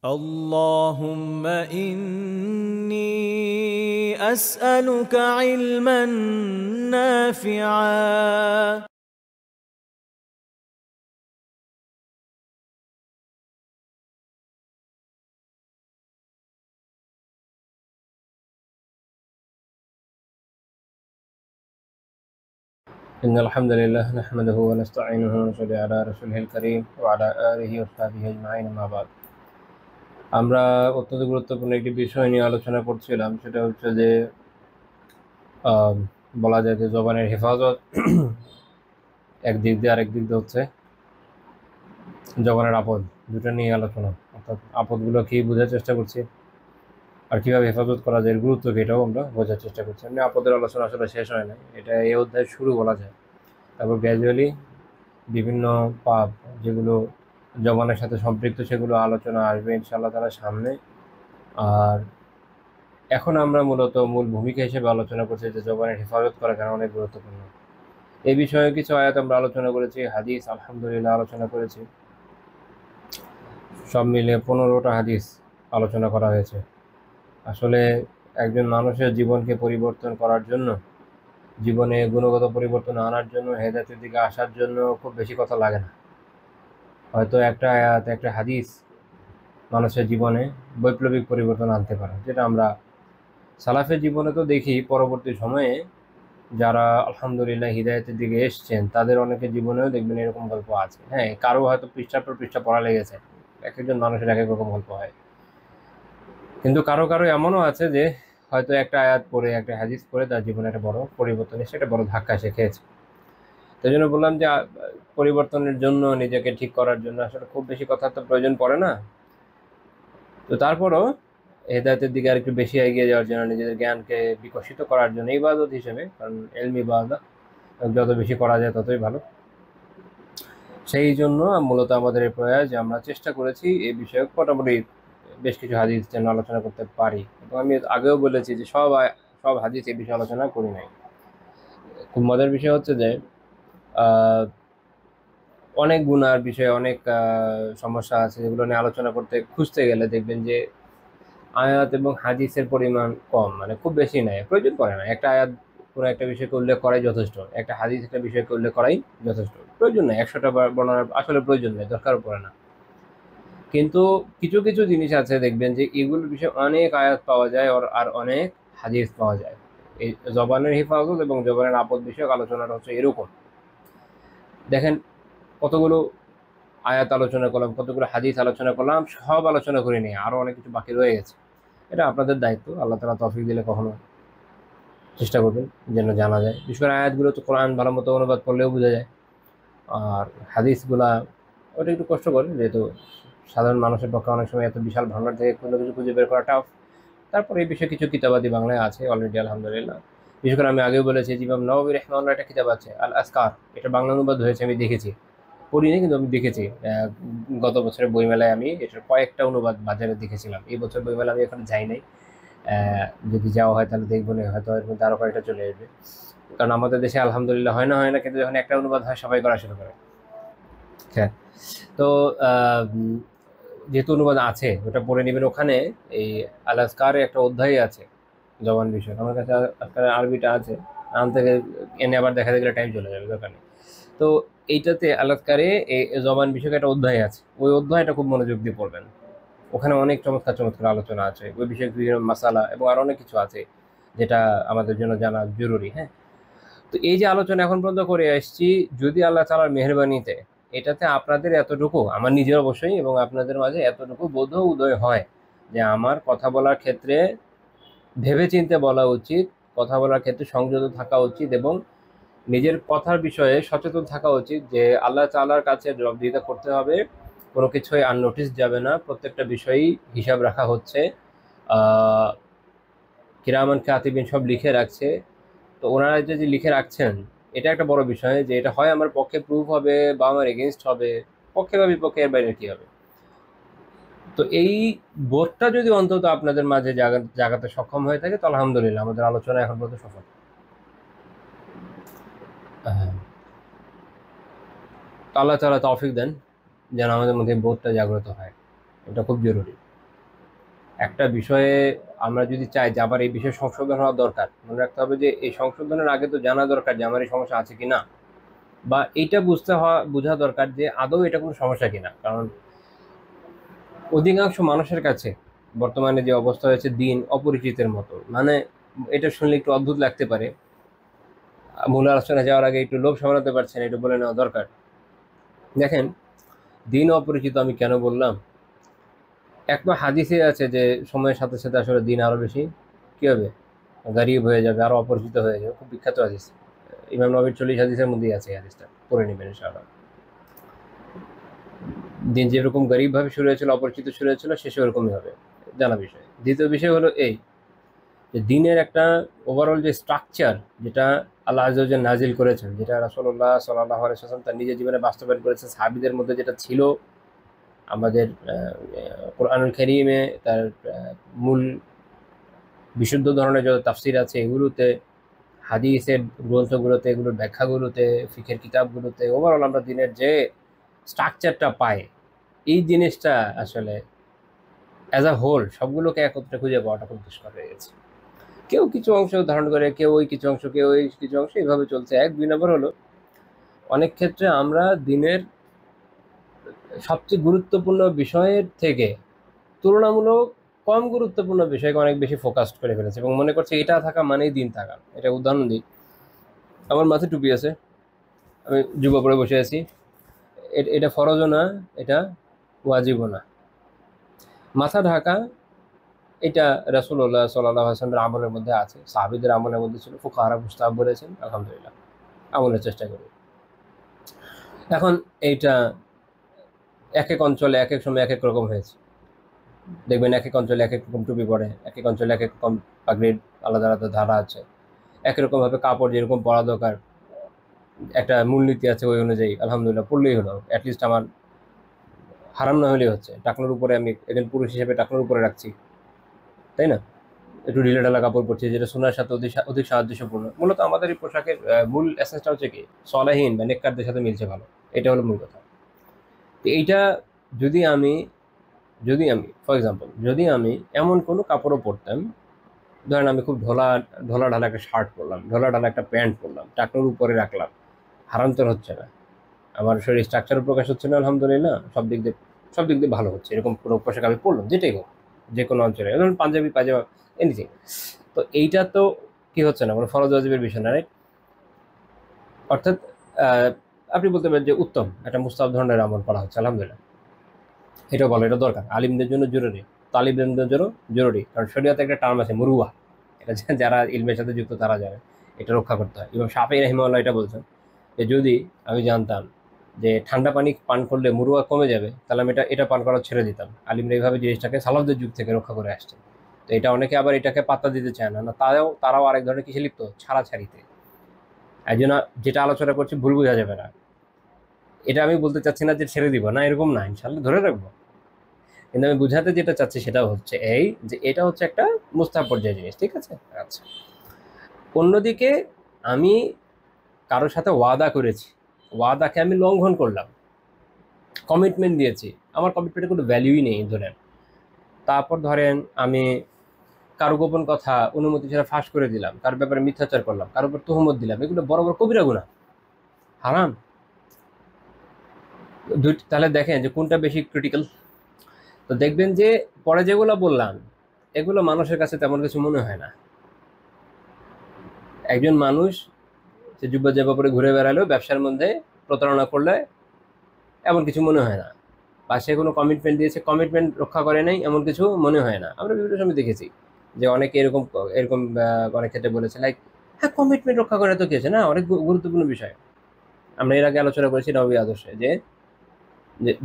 اللهم إني أسألك علما نافعا إن الحمد لله نحمده ونستعينه ونصلي على رسوله الكريم وعلى آله وصحبه أجمعين ما بعد। আমরা অত্যন্ত গুরুত্বপূর্ণ একটি বিষয় নিয়ে আলোচনা করছিলাম, সেটা হচ্ছে যে বলা যায় যে জবানের হেফাজত একদিক দিয়ে, আরেক দিক দিয়ে হচ্ছে জবানের আপদ, দুটো নিয়ে আলোচনা। অর্থাৎ আপদগুলো কি বোঝার চেষ্টা করছি, আর কীভাবে হেফাজত করা যায়, গুরুত্ব কি, এটাও আমরা বোঝার চেষ্টা করছি। এমনি আপদের আলোচনা আসলে শেষ হয় না, এটা এই অধ্যায় শুরু বলা যায়। তারপর গ্র্যাজুয়ালি বিভিন্ন পাপ যেগুলো জবানের সাথে সম্পৃক্ত সেগুলো আলোচনা আসবে ইনশাআল্লাহ তাআলা সামনে। আর এখন আমরা মূলত মূল ভূমিকা হিসেবে আলোচনা করছি যে জবানের হেফাজত করা কেন অনেক গুরুত্বপূর্ণ। এই বিষয়ে কিছু আয়াত আমরা আলোচনা করেছি, হাদিস আলহামদুলিল্লাহ আলোচনা করেছি, সব মিলিয়ে 15টা হাদিস আলোচনা করা হয়েছে। আসলে একজন মানুষের জীবনকে পরিবর্তন করার জন্য, জীবনে গুণগত পরিবর্তন আনার জন্য, হেদায়েতের দিকে আসার জন্য খুব বেশি কথা লাগে না। হয়তো একটা আয়াত, একটা হাদিস মানুষের জীবনে বৈপ্লবিক পরিবর্তন আনতে পারে, যেটা আমরা সালাফের জীবনে তো দেখি। পরবর্তী সময়ে যারা আলহামদুলিল্লাহ হিদায়াতের দিকে এসছেন তাদের অনেকের জীবনেও দেখবেন এরকম গল্প আছে। হ্যাঁ, কারো হয়তো পৃষ্ঠার পর পৃষ্ঠা পড়া লেগেছে, এক একজন মানুষের এক এক রকম গল্প হয়। কিন্তু কারো কারো এমনও আছে যে হয়তো একটা আয়াত পড়ে, একটা হাদিস পড়ে তার জীবনে একটা বড় পরিবর্তন এসে একটা বড় ধাক্কা সে খেয়েছে। তাই জন্য বললাম যে পরিবর্তনের জন্য, নিজেকে ঠিক করার জন্য আসলে খুব বেশি কথা তো প্রয়োজন পড়ে না। তো তারপরও হেদায়েতের দিকে আর একটু বেশি এগিয়ে যাওয়ার জন্য, নিজেদের জ্ঞানকে বিকশিত করার জন্য, ইবাদত হিসেবে, কারণ এলমি ইবাদত যত বেশি করা যায় ততই ভালো। সেই জন্য মূলত আমাদের এই প্রয়াস যে আমরা চেষ্টা করেছি এই বিষয়ে মোটামুটি বেশ কিছু হাদিস যেন আলোচনা করতে পারি। এবং আমি আগেও বলেছি যে সব হাদিস এই বিষয়ে আলোচনা করি নাই। খুব মজার বিষয় হচ্ছে যে অনেক গুনার বিষয়ে অনেক সমস্যা আছে যেগুলো নিয়ে আলোচনা করতে খুঁজতে গেলে দেখবেন যে আয়াত এবং হাদিসের পরিমাণ কম, মানে খুব বেশি নাই, প্রয়োজন পড়ে না। একটা আয়াত কোনো একটা বিষয়কে উল্লেখ করাই যথেষ্ট, একটা হাদিস একটা বিষয়কে উল্লেখ করাই যথেষ্ট, প্রয়োজন নেই 100টা বর্ণনার, আসলে প্রয়োজন নেই, দরকারও পড়ে না। কিন্তু কিছু কিছু জিনিস আছে দেখবেন যে এগুলোর বিষয়ে অনেক আয়াত পাওয়া যায় আর অনেক হাদিস পাওয়া যায়। এই জবানের হেফাজত এবং জবানের আপদ বিষয়ক আলোচনাটা হচ্ছে এরকম। দেখেন, কতগুলো আয়াত আলোচনা করলাম, কতগুলো হাদিস আলোচনা করলাম, সব আলোচনা করে নিয়ে আরও অনেক কিছু বাকি রয়ে গেছে। এটা আপনাদের দায়িত্ব, আল্লাহ তাআলা তৌফিক দিলে কখনো চেষ্টা করবেন যেন জানা যায়। বিশেষ করে আয়াতগুলো তো কোরআন ভালো মতো অনুবাদ করলেও বোঝা যায়, আর হাদিসগুলা ওটা একটু কষ্ট করে, যেহেতু সাধারণ মানুষের পক্ষে অনেক সময় এত বিশাল ভান্ডার থেকে কোনো কিছু খুঁজে বের করা টাফ। তারপর এই বিষয়ে কিছু কিতাবাদি বাংলায় আছে অলরেডি আলহামদুলিল্লাহ। বিশেষ করে আমি আগেও বলেছি যে ইমাম নওয়াবী রাহিমাহুল্লাহ একটা কিতাব আছে আল আসকার, এটা বাংলা অনুবাদ হয়েছে, আমি দেখেছি, পড়িনি কিন্তু আমি দেখেছি। গত বছরের বইমেলায় আমি এটার কয়েকটা অনুবাদ বাজারে দেখেছিলাম। এই বছর বইমেলা আমি এখন যাই নাই, যদি যাওয়া হয় তাহলে দেখবো না, হয়তো এর মধ্যে আরও কয়েকটা চলে আসবে। কারণ আমাদের দেশে আলহামদুলিল্লাহ হয় না, কিন্তু যখন একটা অনুবাদ হয় সবাই করা শুরু করে। হ্যাঁ, তো যেহেতু অনুবাদ আছে ওটা পড়ে নেবেন। ওখানে এই আল আসকারে একটা অধ্যায় আছে জবান বিষয়, আমার কাছে আজকাল আরবিটা আছে, আনতে এনে আবার দেখা গেলে টাইম চলে যাবে, দরকার নেই। তো এইটাতে আল আসকারে এই জবান বিষয়ক একটা অধ্যায় আছে, ওই অধ্যায়টা খুব মনোযোগ দিয়ে পড়বেন। ওখানে অনেক চমৎকার চমৎকার আলোচনা আছে ওই বিষয়ে, বিভিন্ন মাসালা এবং আরো অনেক কিছু আছে যেটা আমাদের জন্য জানা জরুরি। হ্যাঁ, তো এই যে আলোচনা এখন পর্যন্ত করে আসছি, যদি আল্লাহ তাআলার মেহেরবানিতে এটাতে আপনাদের এতটুকু, আমার নিজের অবশ্যই এবং আপনাদের মাঝে এতটুকু বোধ উদয় হয় যে আমার কথা বলার ক্ষেত্রে ভেবে চিন্তে বলা উচিত, কথা বলার ক্ষেত্রে সংযত থাকা উচিত এবং নিজের কথার বিষয়ে সচেতন থাকা উচিত যে আল্লাহ তাআলার কাছে জবাবদিহিতা করতে হবে, কোনো কিছুই আননোটিস যাবে না, প্রত্যেকটা বিষয়ই হিসাব রাখা হচ্ছে, কিরামান কাতিবিন সব লিখে রাখছে। তো ওনারা যে লিখে রাখছেন, এটা একটা বড় বিষয় যে এটা হয় আমার পক্ষে প্রুফ হবে বা আমার এগেনস্ট হবে, পক্ষে বা বিপক্ষে, এর বাইরে কি হবে। তো এই বোধটা যদি অন্তত আপনাদের মাঝে জাগাতে সক্ষম হয়ে থাকে তো আলহামদুলিল্লাহ, আমাদের আলোচনা এখন পর্যন্ত সফল। হ্যাঁ, আল্লাহ তাআলা তৌফিক দেন যেন আমাদের মধ্যে বোধটা জাগ্রত হয়, এটা খুব জরুরি। একটা বিষয়ে আমরা যদি চাই যে আবার এই বিষয়ে সংশোধন হওয়া দরকার, মনে রাখতে হবে যে এই সংশোধনের আগে তো জানা দরকার যে আমার এই সমস্যা আছে কিনা, বা এইটা বোঝা দরকার যে আদৌ এটা কোনো সমস্যা কিনা। কারণ অধিকাংশ মানুষের কাছে বর্তমানে যে অবস্থা হয়েছে দিন অপরিচিতের মতো, মানে এটা শুনলে একটু অদ্ভুত লাগতে পারে, মূল আলোচনা যাওয়ার আগে একটু লোভ সামলাতে পারছেন, এটা বলে নেওয়া দরকার। দেখেন, দিন অপরিচিত আমি কেন বললাম? এক তো হাদিসে আছে যে সময়ের সাথে সাথে আসলে দিন আরো বেশি কি হবে, গারিব হয়ে যাবে, আরো অপরিচিত হয়ে যাবে। খুব বিখ্যাত হাদিস, ইমাম নবীর 40 হাদিসের মধ্যেই আছে এই হাদিসটা, পড়ে নেবেন ইনশাআল্লাহ। দিন যেরকম গরিব ভাবে শুরু হয়েছিল, অপরিচিত শুরু হয়েছিল, শেষে ওরকমই হবে, জানা বিষয়। দ্বিতীয় বিষয় হলো এই যে দিনের একটা ওভারঅল যে স্ট্রাকচার, যেটা আল্লাহ আযজা ওয়া জাল্লা নাজিল করেছেন, যেটা রাসূলুল্লাহ সাল্লাল্লাহু আলাইহি ওয়াসাল্লাম তার নিজের জীবনে বাস্তবায়ন করেছেন, সাহাবীদের মধ্যে যেটা ছিল, আমাদের কোরআনুল কারীমে তার মূল বিশুদ্ধ ধরনের যত তাফসির আছে এগুলোতে, হাদিসের গ্রন্থগুলোতে, এগুলোর ব্যাখ্যাগুলোতে, ফিকের কিতাবগুলোতে, ওভারঅল আমরা দিনের যে স্ট্রাকচারটা পাই, এই জিনিসটা আসলে অ্যাজ আ হোল সবগুলোকে একত্রে খুঁজে পাওয়াটা খুব দুষ্কর হয়ে গেছে। কেউ কিছু অংশ ধারণ করে, কেউ ওই কিছু অংশ, কেউ ওই কিছু অংশ, এইভাবে চলছে। এক দুই নম্বর হলো, অনেক ক্ষেত্রে আমরা দিনের সবচেয়ে গুরুত্বপূর্ণ বিষয়ের থেকে তুলনামূলক কম গুরুত্বপূর্ণ বিষয়কে অনেক বেশি ফোকাসড করে ফেলেছে এবং মনে করছে এটা থাকা মানেই দিন থাকা। এটা উদাহরণ দিই, আমার মাথায় টুপি আছে, আমি জুব্বা পরে বসে আছি, এটা ফরজও না, এটা ওয়াজিবও না। মাথা ঢাকা, এটা রাসূলুল্লাহ সাল্লাল্লাহু আলাইহি ওয়াসাল্লামের আমলের মধ্যে আছে, সাহাবীদের আমলের মধ্যে ছিল, ফুকাহারা মুস্তাহাব বলেছেন, আলহামদুলিল্লাহ আমলের চেষ্টা করি। এখন এইটা এক এক অঞ্চলে এক এক সময় এক এক রকম হয়েছে। দেখবেন এক এক অঞ্চলে এক এক রকম টুপি পরে, এক এক অঞ্চলে এক এক রকম পাগড়ির আলাদা আলাদা ধারা আছে, এক রকম ভাবে কাপড় যেরকম পরা দরকার একটা মূলনীতি আছে, ওই অনুযায়ী আলহামদুলিল্লাহ পড়লেই হলো। অ্যাটলিস্ট আমার হারাম না হলেই হচ্ছে। টাকনোর উপরে, আমি একজন পুরুষ হিসেবে টাকনোর উপরে রাখছি, তাই না? একটু ঢিলেঢালা কাপড় পরছি, যেটা শোনার সাথে অধিক অধিক সাদৃশ্যপূর্ণ। মূলত আমাদের এই পোশাকের মূল এসেন্সটা হচ্ছে কি, সলাহীন বা নেককারদের সাথে মিলছে ভালো, এটা হলো মূল কথা। তো এইটা যদি আমি ফর এক্সাম্পল, যদি আমি এমন কোনো কাপড়ও পরতাম, ধরেন আমি খুব ঢোলা ঢোলা ঢালা একটা শার্ট পরলাম, ঢোলা ঢালা একটা প্যান্ট পরলাম, টাকনোর উপরে রাখলাম, হারাম তো হচ্ছে না, আমার শরীর স্ট্রাকচারও প্রকাশ হচ্ছে না, আলহামদুলিল্লাহ সব দিক দিয়ে ভালো হচ্ছে। এরকম কোনো পোশাক আমি পরলাম, যেটাই হোক, যে কোনো অঞ্চলে, ধরুন পাঞ্জাবি পায়জামা, এনিথিং। তো এইটা তো কি হচ্ছে না, কোনো ফরজ ওয়াজিবের বিষয় না, রাইট? অর্থাৎ আহ, আপনি বলতে পারেন যে উত্তম একটা মুস্তাহাব ধরনের আমল করা হচ্ছে, আলহামদুলিল্লাহ। এটা বলো, এটা দরকার, আলিমদের জন্য জরুরি, তালিবদের জন্য জরুরি। কারণ শরীয়তে একটা টার্ম আছে মুরুয়া, এটা যারা ইলমের সাথে যুক্ত তারা জানে, এটা রক্ষা করতে হয়। এবং শাফিঈ রাহিমাহুল্লাহ এটা বলছেন যে যদি আমি জানতাম যে ঠান্ডা পানি পান করলে মুরুয়া কমে যাবে, তাহলে আমি এটা পান করা ছেড়ে দিতাম। আলিমরা এইভাবে জিনিসটাকে সালাফদের যুগ থেকে রক্ষা করে আসছে। তো এটা অনেকে আবার এটাকে পাত্তা দিতে চায় না, তারাও আরেক ধরনের কিসে লিপ্ত, ছাড়াছাড়িতে। এই জন্য যেটা আলোচনা করছি ভুল বোঝা যাবে না, এটা আমি বলতে চাচ্ছি না যে ছেড়ে দিব না, এরকম না, ইনশাল্লাহ ধরে রাখবো। কিন্তু আমি বুঝাতে যেটা চাচ্ছি সেটা হচ্ছে এই যে এটা হচ্ছে একটা মুস্তাহাব পর্যায়ের জিনিস, ঠিক আছে? আচ্ছা, অন্যদিকে আমি কারোর সাথে ওয়াদা করেছি, ওয়াদাকে আমি লঙ্ঘন করলাম, কমিটমেন্ট দিয়েছি, আমার কমিটমেন্টের কোনো ভ্যালুই নেই ধরেন। তারপর ধরেন আমি কারো গোপন কথা অনুমতি ছাড়া ফাঁস করে দিলাম, কারোর ব্যাপারে মিথ্যাচার করলাম, কারোর উপর তুহমত দিলাম, এগুলো বড় বড় কবিরা গুনাহ, হারাম। তাহলে দেখেন যে কোনটা বেশি ক্রিটিক্যাল। তো দেখবেন যে পরে যেগুলো বললাম, এগুলো মানুষের কাছে তেমন কিছু মনে হয় না। একজন মানুষ সে জুব্বা জামা পরে ঘুরে বেড়ালেও, ব্যবসার মধ্যে প্রতারণা করলে এমন কিছু মনে হয় না, বা সে কোনো কমিটমেন্ট দিয়েছে, কমিটমেন্ট রক্ষা করে নাই, এমন কিছু মনে হয় না। আমরা বিভিন্ন সময় দেখেছি যে অনেকে এরকম এরকম অনেক ক্ষেত্রে বলেছে, লাইক হ্যাঁ কমিটমেন্ট রক্ষা করে তো কি আছে, না অনেক গুরুত্বপূর্ণ বিষয়। আমরা এর আগে আলোচনা করেছি নবী আদর্শে, যে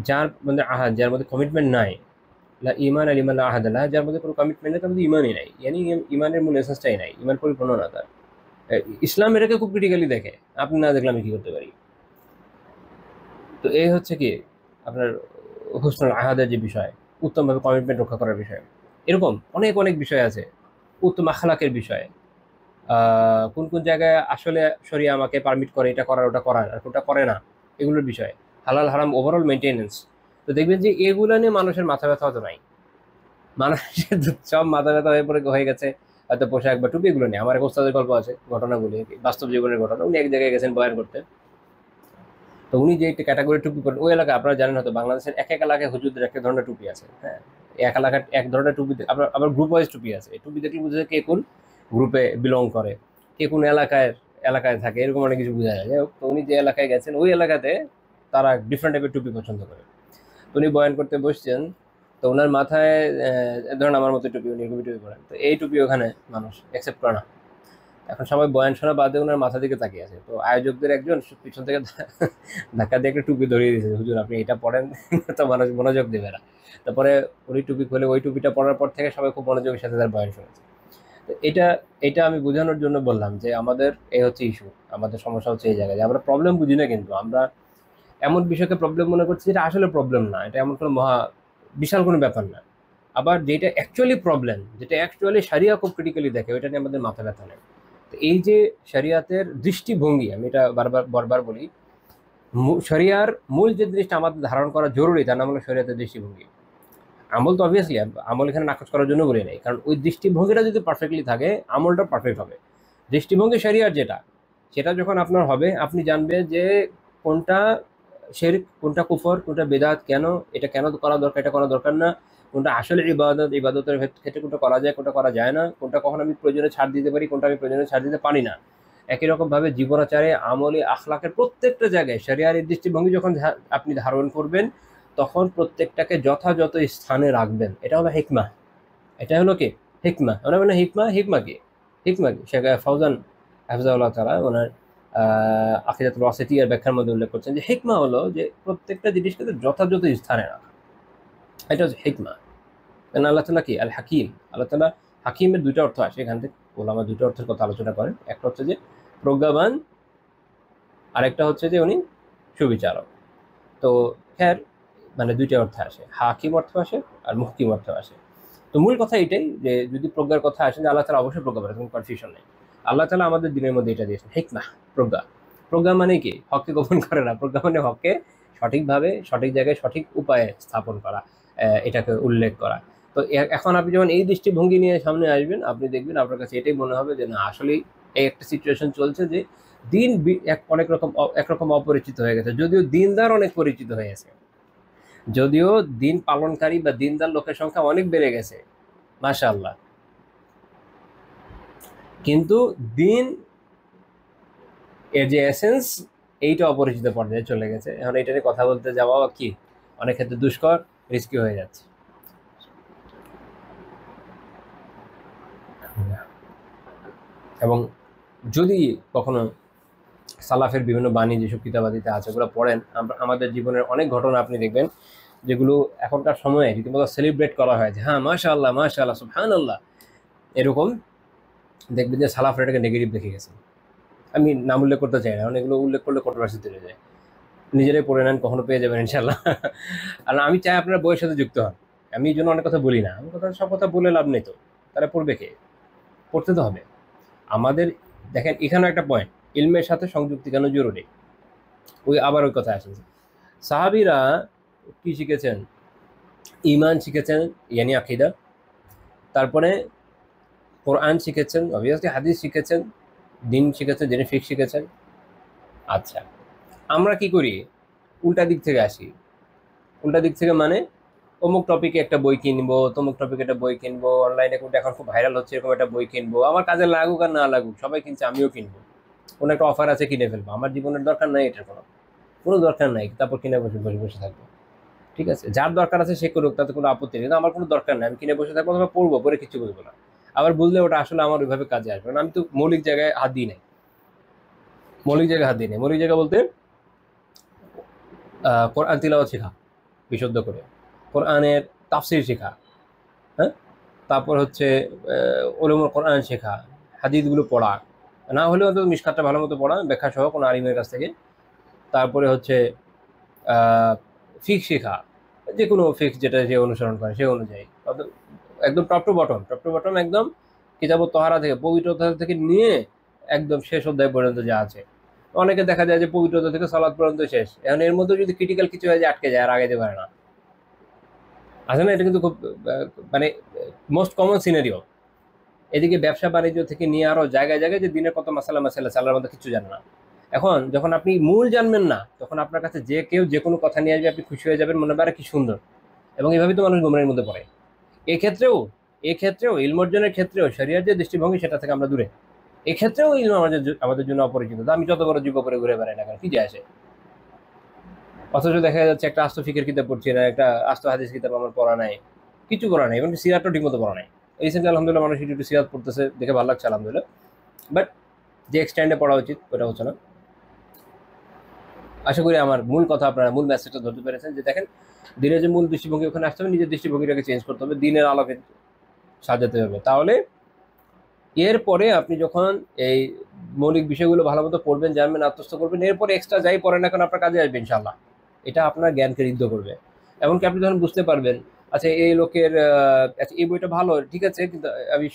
যার মধ্যে যার মধ্যে কমিটমেন্ট নাই, লা ইমান আল ইমান আহাদ আল্লাহ, যার মধ্যে কোনো কমিটমেন্ট নেই তার মধ্যে ইমানই নাই, ইয়ানি ইমানের মূল এসেন্সটাই নাই, ইমান পরিপূর্ণ না তার। ইসলাম এটাকে খুব ক্রিটিক্যালি দেখে, আপনি না দেখলে আমি কি করতে পারি। তো এই হচ্ছে কি আপনার হুসনুল আহাদের যে বিষয়, উত্তমভাবে কমিটমেন্ট রক্ষা করার বিষয়, এরকম অনেক অনেক বিষয় আছে। উত্তম আখলাকের বিষয়, কোন কোন জায়গায় আসলে শরিয়া আমাকে পারমিট করে এটা করার, ওটা করার, আর ওটা করে না, এগুলোর বিষয়, হালাল হারাম ওভারঅল মেনটেনেন্স। তো দেখবেন যে এগুলো নিয়ে মানুষের মাথা ব্যথা হতো নাই। মানুষের সব মাথা ব্যথা হয়ে গেছে হয়তো পোশাক বা টুপি এগুলো নেই। আমার এক ওস্তাদের গল্প আছে, ঘটনা বলি, বাস্তব জীবনের ঘটনা। উনি এক জায়গায় গেছেন বয়ান করতে, তো উনি যে একটা ক্যাটাগরি টুপি করেন ওই এলাকায়, আপনারা জানেন হয়তো বাংলাদেশের এক এক এলাকায় হুজুরদের এক এক ধরনের টুপি আছে। হ্যাঁ, এক এলাকার এক ধরনের টুপি, আবার আবার গ্রুপ ওয়াইজ টুপি আছে। এই টুপি দেখলে বুঝা যায় কে কোন গ্রুপে বিলং করে, কে কোন এলাকায় এলাকায় থাকে, এরকম অনেক কিছু বোঝা যায়। যাই হোক, তো উনি যে এলাকায় গেছেন ওই এলাকাতে তারা ডিফারেন্ট টাইপের টুপি পছন্দ করে। তো উনি বয়ান করতে বসছেন, তো ওনার মাথায় ধরেন আমার মতো টুপি, উনি এরকম টুপি পরেন, তো এই টুপি ওখানে মানুষ অ্যাকসেপ্ট করে না। এখন সবাই বয়ান শোনা বাদে ওনার মাথা দিকে তাকিয়ে আছে, তো আয়োজকদের একজন পিছন থেকে ধাক্কা দিয়ে একটা টুপি ধরিয়ে দিয়েছে, হুজুর আপনি এটা পড়েন, তো মানুষ মনোযোগ দেবে না। তারপরে উনি টুপি খুলে ওই টুপিটা পরার পর থেকে সবাই খুব মনোযোগের সাথে তার বয়ান শুনেছে। তো এটা এটা আমি বোঝানোর জন্য বললাম যে আমাদের এই হচ্ছে ইস্যু, আমাদের সমস্যা হচ্ছে এই জায়গায় যে আমরা প্রবলেম বুঝি না, কিন্তু আমরা এমন বিষয়কে প্রবলেম মনে করছি যেটা আসলে প্রবলেম না, এটা এমন কোনো মহা বিশাল কোনো ব্যাপার না। আবার যেটা অ্যাকচুয়ালি প্রবলেম, যেটা অ্যাকচুয়ালি শারিয়া খুব ক্রিটিক্যালি দেখে, ওইটা নিয়ে আমাদের মাথা ব্যথা নেই। তো এই যে শরিয়াতের দৃষ্টিভঙ্গি, আমি এটা বারবার বারবার বলি, শরিয়ার মূল যে জিনিসটা আমাদের ধারণ করা জরুরি তার নাম হলো শরিয়াতের দৃষ্টিভঙ্গি। আমল তো অবভিয়াসলি, আমল এখানে নাকচ করার জন্য বলি নাই, কারণ ওই দৃষ্টিভঙ্গিটা যদি পারফেক্টলি থাকে আমলটা পারফেক্ট হবে। দৃষ্টিভঙ্গি শরিয়ার যেটা, সেটা যখন আপনার হবে আপনি জানবেন যে কোনটা শিরক, কোনটা কুফর, কোনটা বেদাত, কেন এটা কেন করা দরকার, এটা করা দরকার না, কোনটা আসলে ইবাদত, ইবাদতের ক্ষেত্রে কোনটা করা যায়, কোনটা করা যায় না, কোনটা কখন আমি প্রয়োজনে ছাড় দিতে পারি, কোনটা আমি প্রয়োজনে ছাড় দিতে পারি না। একই রকমভাবে জীবনাচারে, আমলে, আখলাকের প্রত্যেকটা জায়গায় শরিয়ার এই দৃষ্টিভঙ্গি যখন আপনি ধারণ করবেন, তখন প্রত্যেকটাকে যথাযথ স্থানে রাখবেন। এটা হলো হিকমা। এটা হলো কি হিকমা। আমরা মানে হিকমা, হিকমা কি, হিকমা কি শেখ ফৌজান হাফিজাহুল্লাহ তাআলা ওনার আকিদাতুল ওয়াসিতিয়ার ব্যাখ্যার মধ্যে উল্লেখ করছেন যে হিকমা হলো যে প্রত্যেকটা জিনিসকে যথাযথ স্থানে রাখা, এটা হচ্ছে হিকমা। কারণ আল্লাহ তাআলা কি আল হাকিম, আল্লাহ তাআলা হাকিমের দুইটা অর্থ আসে এখান থেকে, ওলামা দুইটা অর্থের কথা আলোচনা করেন। একটা হচ্ছে যে প্রজ্ঞাবান, আরেকটা হচ্ছে যে উনি সুবিচারক। তো খের মানে দুইটা অর্থে আসে, হাকিম অর্থ আসে আর মুহকিম অর্থ আসে। তো মূল কথা এটাই যে যদি প্রজ্ঞার কথা আসে, যে আল্লাহ তাআলা অবশ্যই প্রজ্ঞা পারে, কোনো কনফিউশন নেই। আল্লাহ তাআলা আমাদের দিনের মধ্যে এটা দিয়েছেন হিকমা, প্রজ্ঞা। প্রজ্ঞা মানে কি হককে গোপন করে না, প্রজ্ঞা মানে হককে সঠিকভাবে সঠিক জায়গায় সঠিক উপায়ে স্থাপন করা, এটাকে উল্লেখ করা। তো এখন আপনি যখন এই দৃষ্টিভঙ্গি নিয়ে সামনে আসবেন, আপনি দেখবেন আপনার কাছে এটাই মনে হবে যে না আসলেই এই একটা সিচুয়েশন চলছে যে দিন অনেক রকম একরকম অপরিচিত হয়ে গেছে, যদিও দিনদার অনেক পরিচিত হয়ে গেছে, যদিও দিন পালনকারী বা দিনদার লোকের সংখ্যা অনেক বেড়ে গেছে মাশাআল্লাহ, কিন্তু দিন এর যে এসেন্স এইটা অপরিচিত পর্যায়ে চলে গেছে। এখন এটা নিয়ে কথা বলতে যাওয়া কি অনেক ক্ষেত্রে দুষ্কর, রিস্কি হয়ে যাচ্ছে। এবং যদি কখনো সালাফের বিভিন্ন বাণী যেসব কিতাবাদিতে আছে ওগুলো পড়েন, আমাদের জীবনের অনেক ঘটনা আপনি দেখবেন যেগুলো এখনকার সময়ে রীতিমতো সেলিব্রেট করা হয় যে হ্যাঁ মাশাআল্লাহ মাশাআল্লাহ সুবহানাল্লাহ, এরকম দেখবেন যে সালাফরা এটাকে নেগেটিভ দেখে গেছে। আমি নাম উল্লেখ করতে চাই না, কারণ এগুলো উল্লেখ করলে কন্ট্রোভার্সি তৈরি যায়। নিজেরাই পড়ে নেন, কখনো পেয়ে যাবেন ইনশাল্লাহ। আর আমি চাই আপনারা বইয়ের সাথে যুক্ত হন। আমি এই জন্য অনেক কথা বলি না, আমি সব কথা বলে লাভ নেই, তো তারা পড়বে কে, পড়তে তো হবে আমাদের। দেখেন এখানেও একটা পয়েন্ট, ইলমের সাথে সংযুক্তি কেন জরুরি, আবার ওই কথা আসেন। সাহাবীরা কি শিখেছেন, ঈমান শিখেছেন ইয়ানি আকীদা, তারপরে কোরআন শিখেছেন, অবভিয়াসলি হাদিস শিখেছেন, দিন শিখেছেন, যিনি ফিকহ শিখেছেন। আচ্ছা, আমরা কি করি, উল্টা দিক থেকে আসি। উল্টা দিক থেকে মানে অমুক টপিকে একটা বই কিনবো, তমুক টপিকে একটা বই কিনবো, অনলাইনে কোনটা এখন খুব ভাইরাল হচ্ছে এরকম একটা বই কিনবো, আমার কাজে লাগুক আর না লাগুক সবাই কিনছে আমিও কিনবো, কোনো একটা অফার আছে কিনে ফেলবো, আমার জীবনের দরকার নাই, এটার কোনো কোনো দরকার নাই, তারপর কিনে বসে বসে বসে থাকবো। ঠিক আছে, যার দরকার আছে সে করুক, তাতে কোনো আপত্তি নেই, কিন্তু আমার কোনো দরকার নাই, আমি কিনে বসে থাকবো অথবা পড়বো, পরে কিছু বুঝবো না। আবার বুঝলে ওটা আসলে আমার ওইভাবে কাজে আসবে না, আমি তো মৌলিক জায়গায় হাত দিই নাই। মৌলিক জায়গায় হাত দিই নাই, মৌলিক জায়গা বলতে কোরআন তিলাওয়াত শেখা বিশুদ্ধ করে, কোরআনের তাফসির শেখা, হ্যাঁ, তারপর হচ্ছে উলুমুল কোরআন শেখা, হাদিসগুলো পড়া, না হলেও অন্তত মিশকাতটা ভালো মতো পড়া ব্যাখ্যা সহ কোনো আলিমের কাছ থেকে। তারপরে হচ্ছে ফিকহ শেখা, যে কোনো ফিকহ যেটা যে অনুসরণ করে সে অনুযায়ী, একদম টপ টু বটম একদম কিতাবুত তাহারা থেকে, পবিত্রতা থেকে নিয়ে একদম শেষ অধ্যায় পর্যন্ত যা আছে। অনেকে দেখা যায় যে পবিত্রতা থেকে সালাত পর্যন্ত শেষ, এখন এর মধ্যে যদি ক্রিটিক্যাল কিছু হয় যে আটকে যায় আর আগাইতে পারে না। আছে না, এটা কিন্তু খুব মানে মোস্ট কমন সিনারিও। এদিকে ব্যবসা বাণিজ্য থেকে নিয়ে আরো জায়গায় জায়গায় যে দিনের কত মাসালা মাসালা চালার মধ্যে কিছু জানে না। এখন যখন আপনি মূল জানবেন না, তখন আপনার কাছে যে কেউ যে কোনো কথা নিয়ে আসবে, আপনি খুশি হয়ে যাবেন, মনে হয় কি সুন্দর। এবং এইভাবেই তো মানুষ গুমরাহির মধ্যে পড়ে। এক্ষেত্রেও এক্ষেত্রেও ইলম অর্জনের ক্ষেত্রেও শরিয়ার যে দৃষ্টিভঙ্গি, সেটা থেকে আমরা দূরে। এক্ষেত্রেও ইলম আমাদের জন্য অপরিচিত। তো আমি যত বড় যুগ করে ঘুরে বেড়াই না কেন, কি যায় আসে? অথচ দেখা যাচ্ছে একটা আস্ত ফিকের কিতাব পড়ছি না, একটা আস্ত হাদিস কিতাব আমার পড়া নাই, কিছু করা নাই, এবং সিরাতও ঠিক মতো পড়া নাই। রিসেন্টলি আলহামদুলিল্লাহ মানুষ একটু সিরাত পড়তেছে, দেখে ভালো লাগছে আলহামদুলিল্লাহ। বাট যে এক্সটেন্ডে পড়া উচিত ওটা হচ্ছে না। আশা করি আমার মূল কথা, আপনারা মূল মেসেজটা ধরতে পেরেছেন, যে দেখেন দিনের যে মূল দৃষ্টিভঙ্গি, ওখানে আসতে হবে, নিজের দৃষ্টিভঙ্গিটাকে চেঞ্জ করতে হবে, দিনের আলোকে সাজাতে হবে। তাহলে এরপরে আপনি যখন এই মৌলিক বিষয়গুলো ভালো মতো পড়বেন, জানবেন, আত্মস্থ করবেন, এরপরে এক্সট্রা যাই পড়েন এখন আপনার কাজে আসবে ইনশাল্লাহ। এটা আপনার জ্ঞানকে ঋদ্ধ করবে। এমনকি আপনি যখন বুঝতে পারবেন, আচ্ছা এই লোকের আচ্ছা এই বইটা ভালো, ঠিক আছে, কিন্তু আমি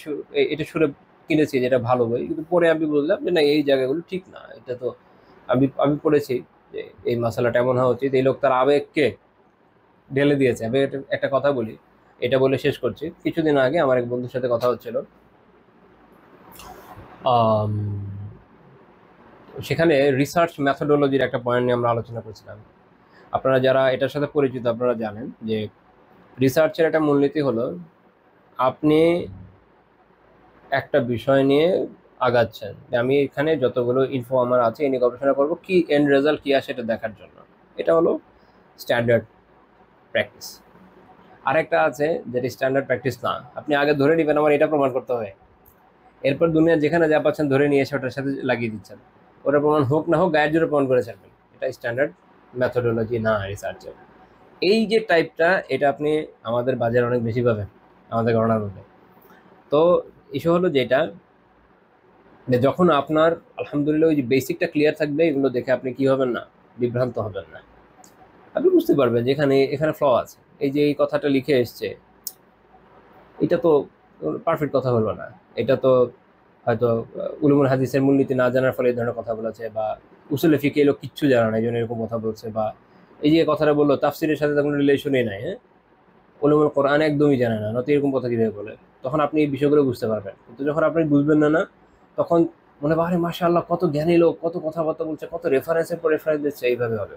এটা শুনে কিনেছি যে এটা ভালো বই, কিন্তু পরে আমি বুঝলাম যে না, এই জায়গাগুলো ঠিক না। এটা তো আমি আমি পড়েছি যে এই মশালাটা এমন হওয়া উচিত। এই লোক তার আবেগকে ঢেলে দিয়েছে। আমি একটা কথা বলি, এটা বলে শেষ করছি। কিছুদিন আগে আমার এক বন্ধুর সাথে কথা হচ্ছিল, আম, সেখানে রিসার্চ মেথোডোলজির একটা পয়েন্ট নিয়ে আমরা আলোচনা করছিলাম। আপনারা যারা এটার সাথে পরিচিত, আপনারা জানেন যে রিসার্চের একটা মূলনীতি হলো, আপনি একটা বিষয় নিয়ে আগাচ্ছেন, যে আমি এখানে যতগুলো ইনফো আমার আছে এই নিয়ে গবেষণা করবো, কি এন্ড রেজাল্ট কি আসে এটা দেখার জন্য। এটা হলো স্ট্যান্ডার্ড প্র্যাকটিস। আরেকটা আছে যেটা স্ট্যান্ডার্ড প্র্যাকটিস না, আপনি আগে ধরে নেবেন আমার এটা প্রমাণ করতে হবে, এরপর দুনিয়া যেখানে যা পাচ্ছেন ধরে নিয়ে এসে ওটার সাথে লাগিয়ে দিচ্ছেন, ওটা প্রমাণ হোক না হোক গায়ের জোরে প্রমাণ করে ছাড়বেন। এটা স্ট্যান্ডার্ড মেথোডোলজি না রিসার্চের। এই যে টাইপটা, এটা আপনি আমাদের বাজারে অনেক বেশি পাবেন আমাদের গণনার মধ্যে। তো ইস্যু হলো যেটা, যে যখন আপনার আলহামদুলিল্লাহ ওই যে বেসিকটা ক্লিয়ার থাকবে, এগুলো দেখে আপনি কি হবেন না, বিভ্রান্ত হবেন না। আপনি বুঝতে পারবেন যে এখানে এখানে ফ্ল আছে। এই যে এই কথাটা লিখে এসছে, এটা তো পারফেক্ট কথা হলো না। এটা তো হয়তো উলুমুল হাদিসের মূলনীতি না জানার ফলে এই ধরনের কথা বলেছে, বা উসুলে ফিকে এলো কিচ্ছু জানা না এই জন্য এরকম কথা বলছে, বা এই যে কথাটা বললো তাফসিরের সাথে কোনো রিলেশনই নাই, হ্যাঁ, উলুমুল কোরআন একদমই জানে না, নয়তো এরকম কথা কিভাবে বলে। তখন আপনি এই বিষয়গুলো বুঝতে পারবেন। কিন্তু যখন আপনি বুঝবেন না, তখন মনে হয় আরে মাশাআল্লাহ কত জ্ঞানী লোক, কত কথাবার্তা বলছে, কত রেফারেন্সের পর রেফারেন্স দিচ্ছে, এইভাবে হবে।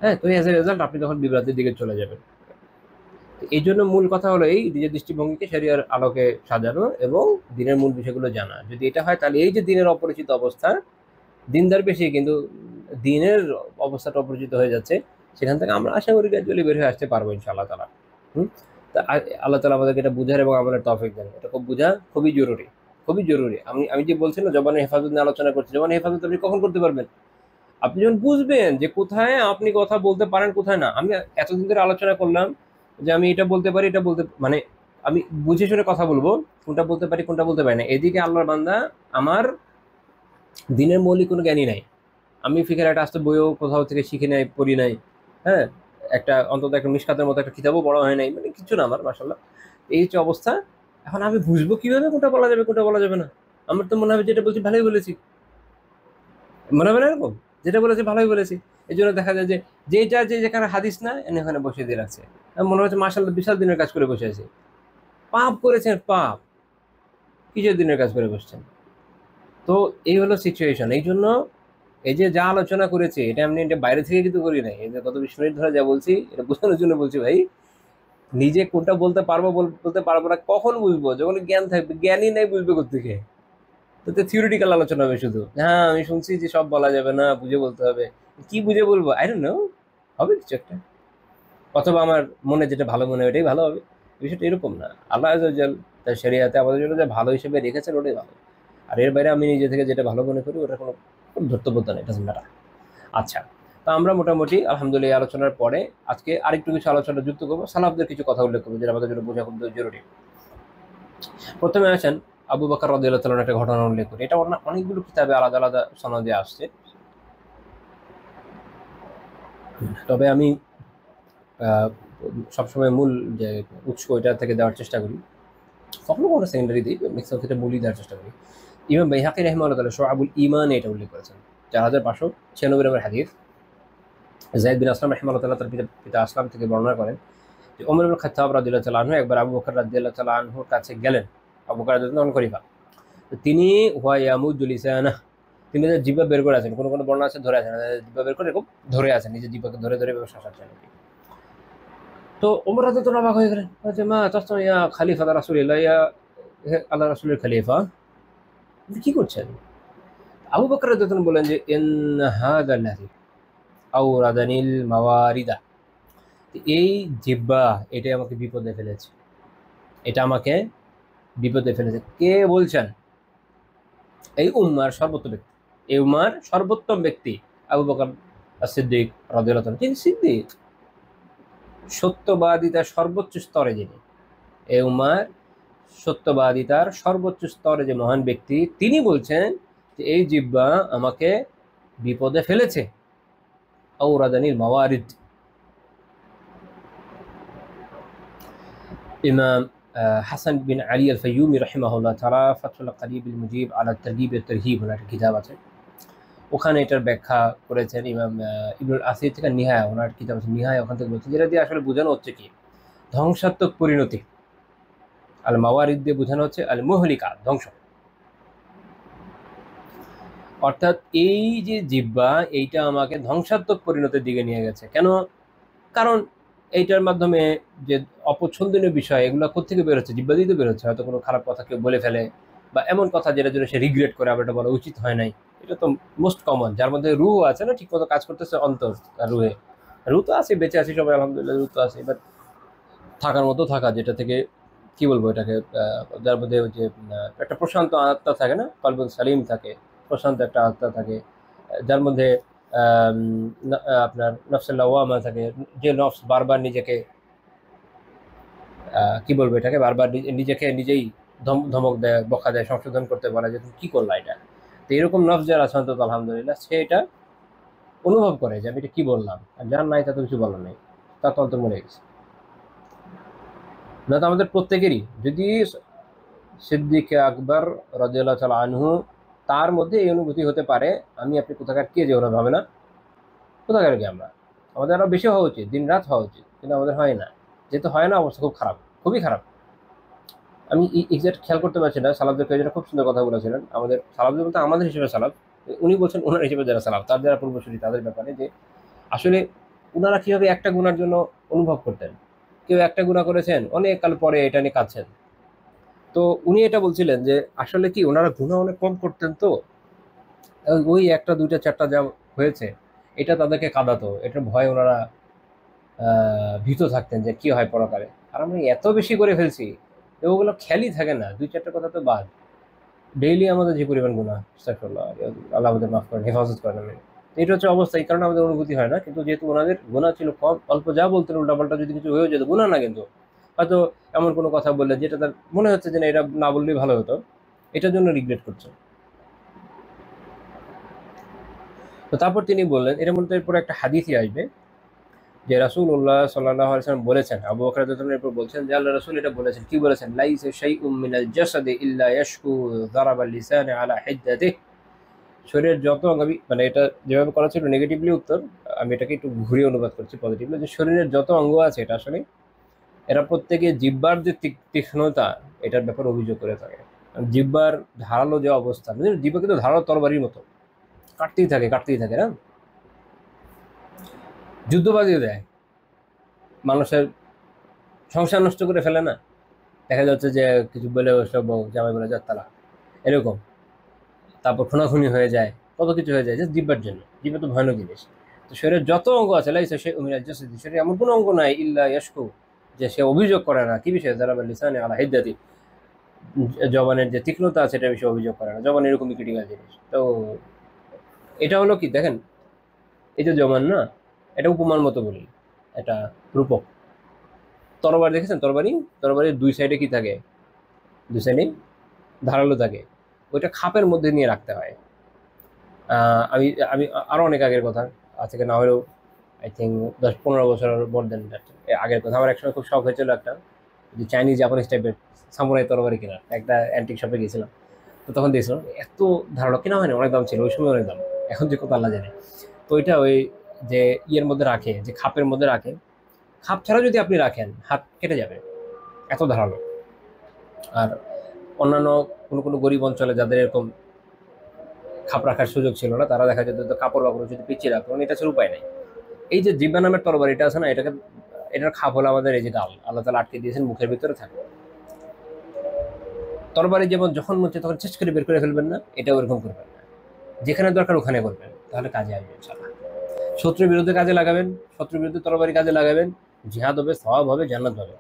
হ্যাঁ, তো এজ এ রেজাল্ট আপনি তখন বিভ্রান্তির দিকে চলে যাবেন। এই জন্য মূল কথা হলো এই নিজের দৃষ্টিভঙ্গিকে শরিয়ার আলোকে সাজানো এবং দিনের মূল বিষয়গুলো জানা। যদি এটা হয়, তাহলে এই যে দিনের অপরিচিত অবস্থা, দিনদার বেশি কিন্তু দিনের অবস্থাটা অপরিচিত হয়ে যাচ্ছে, সেখান থেকে আমরা আশা করি গ্র্যাজুয়ালি বের হয়ে আসতে পারবো ইনশাআল্লাহ তাআলা। তা আল্লাহ তাআলা আমাদেরকে এটা বুঝার এবং আমাদের তৌফিক দেন। এটা খুব বুঝা খুবই জরুরি, খুবই জরুরি। আমি আমি যে বলছি না জবানের হেফাজত নিয়ে আলোচনা করছি, জবানের হেফাজত আপনি কখন করতে পারবেন? আপনি যখন বুঝবেন যে কোথায় আপনি কথা বলতে পারেন, কোথায় না। আমি এতদিন ধরে আলোচনা করলাম যে আমি এটা বলতে পারি, এটা বলতে মানে আমি বুঝে শুনে কথা বলবো, কোনটা বলতে পারি কোনটা বলতে পারি না। এদিকে আল্লাহর বান্দা, আমার দিনের মৌলিক কোনো জ্ঞানই নাই। আমি ফিকের একটা আসতে বইও কোথাও থেকে শিখে নাই, পড়ি নাই, হ্যাঁ, একটা অন্তত একটা মিশকাতের মতো একটা কিতাবও বড় হয় নাই, মানে কিছু না আমার মাশাআল্লাহ। এই হচ্ছে অবস্থা। এখন আমি বুঝবো কিভাবে কোনটা বলা যাবে কোনটা বলা যাবে না? আমার তো মনে হবে যেটা বলছি ভালোই বলেছি, মনে হবে না এরকম? যেটা বলেছি ভালোই বলেছি। এই জন্য দেখা যায় যে যেটা যে যেখানে হাদিস না এনে ওখানে বসিয়ে দিয়ে রাখছে, মনে হচ্ছে মাশাআল্লাহ বিশাল দিনের কাজ করে বসে আছে। পাপ করেছেন, পাপ, কিসের দিনের কাজ করে বসছেন? তো এই হলো সিচুয়েশন। এই জন্য এই যে যা আলোচনা করেছি, এটা আমি এটা বাইরে থেকে কিন্তু করি নাই। এই যে গত 20 মিনিট ধরে যা বলছি, এটা বোঝানোর জন্য বলছি ভাই। নিজে কোনটা বলতে পারবো বলতে পারবো না কখন বুঝবো? যখন জ্ঞান থাকবে। জ্ঞানই নাই, বুঝবে কোত্থেকে? তো থিওরিটিক্যাল আলোচনা হবে শুধু। হ্যাঁ, আমি শুনছি যে সব বলা যাবে না, বুঝে বলতে হবে। কি বুঝে বলবো? আই ডোন্ট নো, হবে কিছু একটা। অথবা আমার মনে যেটা ভালো মনে হয় ওটাই ভালো হবে। বিষয়টা এরকম না। আল্লাহ আযজা ওয়া জাল তার শরিয়াতে আমাদের জন্য যা ভালো হিসেবে রেখেছেন ওটাই ভালো। আর এর বাইরে আমি নিজে থেকে যেটা ভালো মনে করি ওটার কোনো ধর্তব্যতা নেই, ডাজন্ট ম্যাটার। আচ্ছা, তো আমরা মোটামুটি আলহামদুলিল্লাহ এই আলোচনার পরে আজকে আরেকটু কিছু আলোচনা যুক্ত করবো, সালাফদের কিছু কথা উল্লেখ করবো যেটা আমাদের জন্য বোঝা খুব জরুরি। প্রথমে আসেন আবু বকর রাদিয়াল্লাহু তাআলার একটা ঘটনা উল্লেখ করি। এটা অনেকগুলো কিতাবে আলাদা আলাদা সনদে আসছে, তবে আমি সবসময় মূল যে উৎস ওইটা থেকে দেওয়ার চেষ্টা করি। কখনো কখনো সেকেন্ডারি দিই, ম্যাক্সিমাম ক্ষেত্রে মূলই দেওয়ার চেষ্টা করি। ইমাম বাইহাকি রাহিমাহুল্লাহ তাআলা শুআবুল ঈমান এটা উল্লেখ করেছেন, 4596 নম্বর হাদিস। যায়েদ বিন আসলাম রাহিমাহুল্লাহ তাআলা তার পিতা আসলাম থেকে বর্ণনা করেন যে ওমর ইবনে খাত্তাব রাদিয়াল্লাহু তাআলা আনহু একবার আবু বকর রাদিয়াল্লাহু তাআলা আনহুর কাছে গেলেন। আবু বকর রাদিয়াল্লাহু আনহু খলিফা। তো তিনি ওয়া ইয়ামুদু লিসানাহ, তিনি যে জিহ্বা বের করে আছেন, কোনো বর্ণনা আছে ধরে আছেন, জিহ্বা বের করে এরকম ধরে আছেন, নিজের জিহ্বাকে ধরে ধরে শাসাচ্ছেন। তো ওমর রাদিয়াল্লাহু অবাক হয়ে গেলেন, বলছে মা তাসনা ইয়া খলিফা রাসূলিল্লাহ, ইয়া আল্লাহ রাসূলের খলিফা, আপনি কি করছেন? আবু বকর রাদিয়াল্লাহু আনহু বলেন যে ইন হাদাল্লাযী আওরাদানিল মাওয়ারিদা, এই জিহ্বা এটাই আমাকে বিপদে ফেলেছে, এটা আমাকে বিপদে ফেলেছে। কে বলছেন? এই উম্মার সর্বোত্তম ব্যক্তি, এই উম্মার সর্বোত্তম ব্যক্তি আবু বকর as-সিদ্দিক রাদিয়াল্লাহু তাআলা। তিনি সিদ্দিক, সত্যবাদিতার সর্বোচ্চ স্তরে যিনি, এই উম্মার সত্যবাদিতার সর্বোচ্চ স্তরে যে মহান ব্যক্তি, তিনি বলছেন যে এই জিহ্বা আমাকে বিপদে ফেলেছে। আওরাদানিল মাওয়ারিদ। ইমাম হাসান বিন আলী আল ফাইয়ুমি রাহিমাহুল্লাহ তাআলা ফাতহুল কারিবুল মুজিব আলা তারগিব ওয়া তারহিব ওনার কিতাব আছে, ওখানে এটার ব্যাখ্যা করেছেন। ইমাম ইবনুল আসির থেকে নিহায়া, ওনার কিতাব আছে নিহায়া, ওখান থেকে বলছেন যেটা দিয়ে আসলে বোঝানো হচ্ছে কি ধ্বংসাত্মক পরিণতি। আল মাওয়ারিদ দিয়ে বোঝানো হচ্ছে আল মুহলিকা, ধ্বংস। অর্থাৎ এই যে জিহ্বা, এইটা আমাকে ধ্বংসাত্মক পরিণতির দিকে নিয়ে গেছে। কেন? কারণ এইটার মাধ্যমে যে অপছন্দনীয় বিষয়, এগুলো কোত্থেকে বের হচ্ছে? জিহ্বা দিয়ে তো বের হচ্ছে। হয়তো কোনো খারাপ কথা কেউ বলে ফেলে, বা এমন কথা যেটার জন্য সে রিগ্রেট করে, আবার এটা বলা উচিত হয় নাই। এটা তো মোস্ট কমন। যার মধ্যে রুহ আছে না, ঠিক মতো কাজ করতেছে অন্তর, তার রুহে রুহ তো আছে, বেঁচে আছি সবাই আলহামদুলিল্লাহ, রুহ তো আছে। এবার থাকার মতো থাকা, যেটা থেকে কি বলবো এটাকে, যার মধ্যে ওই যে একটা প্রশান্ত আত্মা থাকে না, কলবুল সালিম থাকে, প্রশান্ত একটা আত্মা থাকে, যার মধ্যে আপনার নফসুল লাওয়ামা থাকে, যে নফস বারবার নিজেকে কি বলবো এটাকে, বারবার নিজেকে নিজেই ধমক দেয়, বকা দেয়, সংশোধন করতে বলে যে তুমি কি করলা এটা। তো এরকম নফস যারা আছে অন্তত আলহামদুলিল্লাহ, সে এটা অনুভব করে যে আমি এটা কি বললাম, আর যার নাই তা তো কিছু বলার নেই, তার তো অন্তর মরে গেছে। না তো আমাদের প্রত্যেকেরই, যদি সিদ্দিক আকবর রাদিয়াল্লাহু তাআলা আনহু, তার মধ্যে এই অনুভূতি হতে পারে আমি আপনি কোথাকার কে, যে ওরা ভাবে না কোথাকার কে আমরা, আমাদের আরো বেশি হওয়া উচিত, দিন রাত হওয়া উচিত, কিন্তু আমাদের হয় না। যেহেতু হয় না, অবস্থা খুব খারাপ, খুবই খারাপ। আমি এক্সাক্ট খেয়াল করতে পারছি না, সালাফদের কেউ যেটা খুব সুন্দর কথা বলেছিলেন, আমাদের সালাফদের বলতে আমাদের হিসেবে সালাফ, উনি বলছেন ওনার হিসেবে যারা সালাফ, তার যারা পূর্বসূরি, তাদের ব্যাপারে যে আসলে ওনারা কিভাবে একটা গুনার জন্য অনুভব করতেন। কেউ একটা গুনাহ করেছেন, অনেক কাল পরে এটা নিয়ে কাঁদছেন। তো উনি এটা বলছিলেন যে আসলে কি ওনারা গুনাহ অনেক কম করতেন, তো ওই একটা দুইটা চারটা যা হয়েছে এটা তাদেরকে কাঁদাতো, এটার ভয়ে ওনারা ভীত থাকতেন যে কি হয় পরকালে। আর আমরা এত বেশি করে ফেলছি, ওগুলো খেয়ালই থাকে না, দুই চারটা কথা তো বাদ, ডেইলি আমাদের যে পরিমাণ গুনাহ, আস্তাগফিরুল্লাহ, আল্লাহ আমাদের মাফ করেন, হেফাজত করেন। আমি এটা হচ্ছে অবস্থা, এই কারণে আমাদের অনুভূতি হয় না। কিন্তু যেহেতু ওনাদের গুনাহ ছিল কম, অল্প যা বলতেন উল্টাপাল্টা যদি কিছু হয়ে যেত, গুনাহ না কিন্তু হয়তো এমন কোনো কথা বললেন যেটা তার মনে হচ্ছে যে না এটা না বললেই ভালো হতো, এটার জন্য রিগ্রেট করছে। তো তারপর তিনি বললেন, এর মধ্যে এরপর একটা হাদিসই আসবে যে রাসূলুল্লাহ সাল্লাল্লাহু আলাইহি ওয়াসাল্লাম বলেছেন, আবু বকর রাদিয়াল্লাহু আনহু এরপর বলছেন যে আল্লাহ রাসূল এটা বলেছেন, কি বলেছেন? লাইসা শাইউম মিনাল জাসাদি ইল্লা ইয়াশকু যারাবাল লিসানি আলা হিদ্দাতিহি। শরীরের যত অঙ্গ, মানে এটা যেভাবে করা ছিল নেগেটিভলি উত্তর, আমি এটাকে একটু ঘুরিয়ে অনুবাদ করছি পজিটিভলি, যে শরীরের যত অঙ্গ আছে এটা আসলে এরা প্রত্যেকে জিহ্বার যে তীক্ষ্ণতা, এটার ব্যাপারে অভিযোগ করে থাকে। জিহ্বার ধারালো যে অবস্থা, জিহ্বা কিন্তু ধারালো তরবারির মতো, কাটতেই থাকে কাটতেই থাকে না, যুদ্ধ বাজিয়ে দেয়, মানুষের সংসার নষ্ট করে ফেলে না। দেখা যাচ্ছে যে কিছু বলে সব জামাই বলে যার তালা, এরকম, তারপর খুনাখুনি হয়ে যায়, কত কিছু হয়ে যায়, জাস্ট জিহ্বার জন্য। জিহ্বা তো ভয়ানক জিনিস। তো শরীরের যত অঙ্গ আছে, লাইসা সে উমিনাল জাসাদি, শরীরে এমন কোনো অঙ্গ নাই ইল্লা ইয়াশকু, যে সে অভিযোগ করে না। কি বিষয়ে? যারাবাল লিসানি আলা হিদ্দাতি, জবানের যে তীক্ষ্ণতা আছে এটা বিষয়ে অভিযোগ করে না। জবান এরকমই ক্রিটিক্যাল জিনিস। তো এটা হলো কি, দেখেন এই যে জবান না, এটা উপমার মতো বলি, এটা রূপক। তরবারি দেখেছেন? তরবারির দুই সাইডে কি থাকে? দুই সাইডে ধারালো থাকে, ওইটা খাপের মধ্যে নিয়ে রাখতে হয়। আমি আমি আরো অনেক আগের কথা, আজকে না হলেও আই থিঙ্ক 10-15 বছর মোর দেন দ্যাট আগের কথা। আমার একসময় খুব শখ হয়েছিল একটা যে চাইনিজ জাপানিজ টাইপের সামুরাই তরবারি কেনার, একটা অ্যান্টিক শপে গিয়েছিলাম। তো তখন দেখছিলাম এত ধারালো, কেনা হয়নি, অনেক দাম ছিল ওই সময়, অনেক দাম, এখন যে কত আল্লাহ জানে। তো ওইটা ওই যে ইয়ের মধ্যে রাখে, যে খাপের মধ্যে রাখে, খাপ ছাড়া যদি আপনি রাখেন হাত কেটে যাবে, এত ধারালো। আর অন্যান্য কোনো কোনো গরিব অঞ্চলে যাদের এরকম খাপ রাখার সুযোগ ছিল না, তারা দেখা যেত তো কাপড় বাপড় যদি পিছিয়ে রাখতো, এটা ছিল উপায় নেই। এই যে জিব্বা নামের তরবারি এটা আছে না, এটার খাপ হলো আমাদের এই যে গাল, আল্লাহ তাআলা আটকে দিয়েছেন মুখের ভিতরে থাকে। তরবারি যেমন যখন মধ্যে তখন শেষ করে বের করে ফেলবেন না, এটা ওরকম করবেন না, যেখানে দরকার ওখানে করবেন, তাহলে কাজে আসবে ইনশাআল্লাহ। শত্রুর বিরুদ্ধে কাজে লাগাবেন, শত্রুর বিরুদ্ধে তরবারি কাজে লাগাবেন, জিহাদ হবে, সওয়াব হবে, জান্নাত হবে।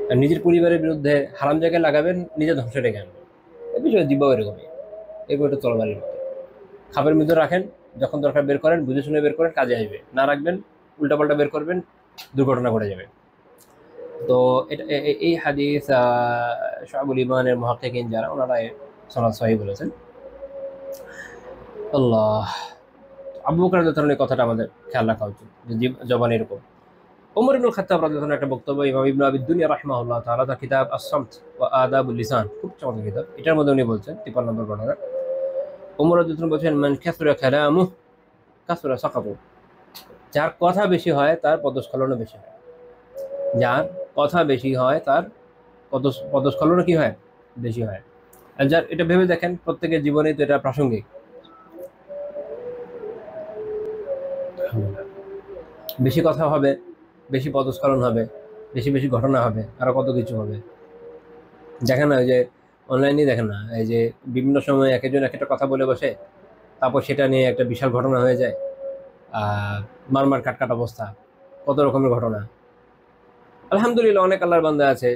আর নিজের পরিবারের বিরুদ্ধে হারাম জায়গায় লাগাবেন, নিজে ধ্বংস ডেকে আনবেন। এই বিষয়ে জিব্বাও এরকমই, এগুলো একটা তরবারির মতো। খাপের মধ্যে রাখেন, যখন দরকার বের করেন, বুঝে শুনে বের করেন, কাজে আসবে। না রাখবেন, উল্টাপাল্টা বের করবেন, দুর্ঘটনা ঘটে যাবে। তো এটা এই হাদিস শাহুল ইমানের মুহাক্কিকিন যারা, ওনারা সনদ সহিহ বলেছেন। আল্লাহ, আবু বকর রাদিয়াল্লাহু তাআলার কথাটা আমাদের খেয়াল রাখা উচিত যে জবান এরকম। ওমর ইবনুল খাত্তাব রাদিয়াল্লাহু তাআলার একটা বক্তব্য, ইমাম ইবনে আবি দুনিয়া রাহিমাহুল্লাহ তাআলা তার কিতাব আস-সামত ওয়া আদাবুল লিসান, খুব চমৎকার কিতাব, এটার মধ্যে উনি বলছেন 53 নম্বর বর্ণনা, ওমর রাদিয়াল্লাহু তাআলা বলছেন, মান কাসরা কালামুহু কাসরা সাকাতু, যার কথা বেশি হয় তার পদস্খলনও বেশি হয়। যার কথা বেশি হয় তার পদস্খলনও কি হয়, বেশি হয়। আর যার, এটা ভেবে দেখেন প্রত্যেকের জীবনে তো এটা প্রাসঙ্গিক। বেশি কথা হবে, বেশি পদস্খলন হবে, বেশি বেশি ঘটনা হবে, আরো কত কিছু হবে। দেখেন না, ওই যে অনলাইনে দেখেন না, এই যে বিভিন্ন সময় এক একজন এক একটা কথা বলে বসে, তারপর সেটা নিয়ে একটা বিশাল ঘটনা হয়ে যায়, মারমার কাটকাট অবস্থা, কত রকমের ঘটনা। আলহামদুলিল্লাহ অনেক আল্লাহর বান্দা আছে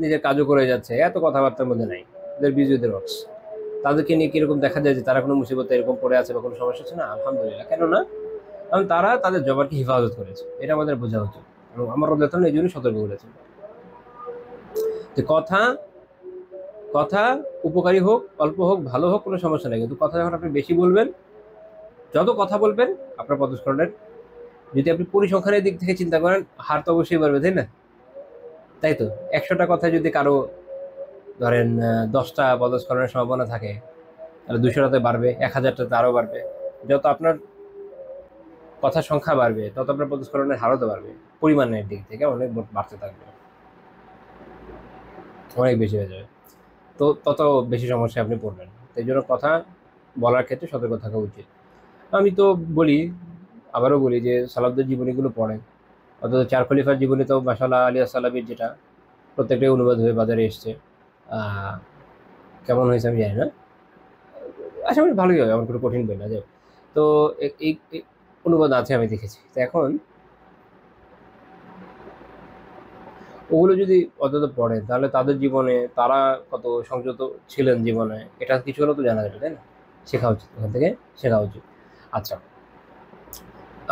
নিজের কাজও করে যাচ্ছে, এত কথাবার্তার মধ্যে নাই, বিজি ওয়ার্কস। তাদেরকে নিয়ে কিরকম দেখা যায় যে তারা কোনো মুসিবতে এরকম পড়ে আছে বা কোনো সমস্যা হচ্ছে না, আলহামদুলিল্লাহ। কেন না? কারণ তারা তাদের জবানকে হেফাজত করেছে, এটা আমাদের বোঝা উচিত। এবং আমার রাদিয়াল্লাহু এই জন্যই সতর্ক করেছেন যে কথা কথা উপকারী হোক, অল্প হোক, ভালো হোক, কোনো সমস্যা নেই, কিন্তু কথা যখন আপনি বেশি বলবেন, যত কথা বলবেন আপনার পদস্খলনের, যদি আপনি পরিসংখ্যানের দিক থেকে চিন্তা করেন, হার তো অবশ্যই বাড়বে, তাই না? তাই তো, 100টা কথায় যদি কারো ধরেন 10টা পদস্খলনের সম্ভাবনা থাকে, তাহলে 200টাতে বাড়বে, 1000টাতে আরও বাড়বে। যত আপনার কথার সংখ্যা বাড়বে, তত আপনার পদস্খলনের হারও তো বাড়বে, পরিমাণের দিক থেকে অনেক বাড়তে থাকবে, অনেক বেশি হয়ে যাবে। তো তত বেশি সমস্যায় আপনি পড়বেন। তাই জন্য কথা বলার ক্ষেত্রে সতর্ক থাকা উচিত। আমি তো বলি, আবারও বলি যে সালাফদের জীবনীগুলো পড়েন, অথচ 4 খলিফার জীবনী তো মাশাআল্লাহ আলী আসসালামের, যেটা প্রত্যেকটাই অনুবাদ হয়ে বাজারে এসছে। কেমন হয়েছে আমি জানি না, আশা করি ভালোই হবে, আমার কোনো কঠিন বই না। যাই হোক, তো এই অনুবাদ আছে, আমি দেখেছি। তো এখন ওগুলো যদি অন্তত পড়েন, তাহলে তাদের জীবনে তারা কত সংযত ছিলেন জীবনে, এটা কিছু হলেও তো জানা যাবে, তাই না? শেখা উচিত, ওখান থেকে শেখা উচিত। আচ্ছা,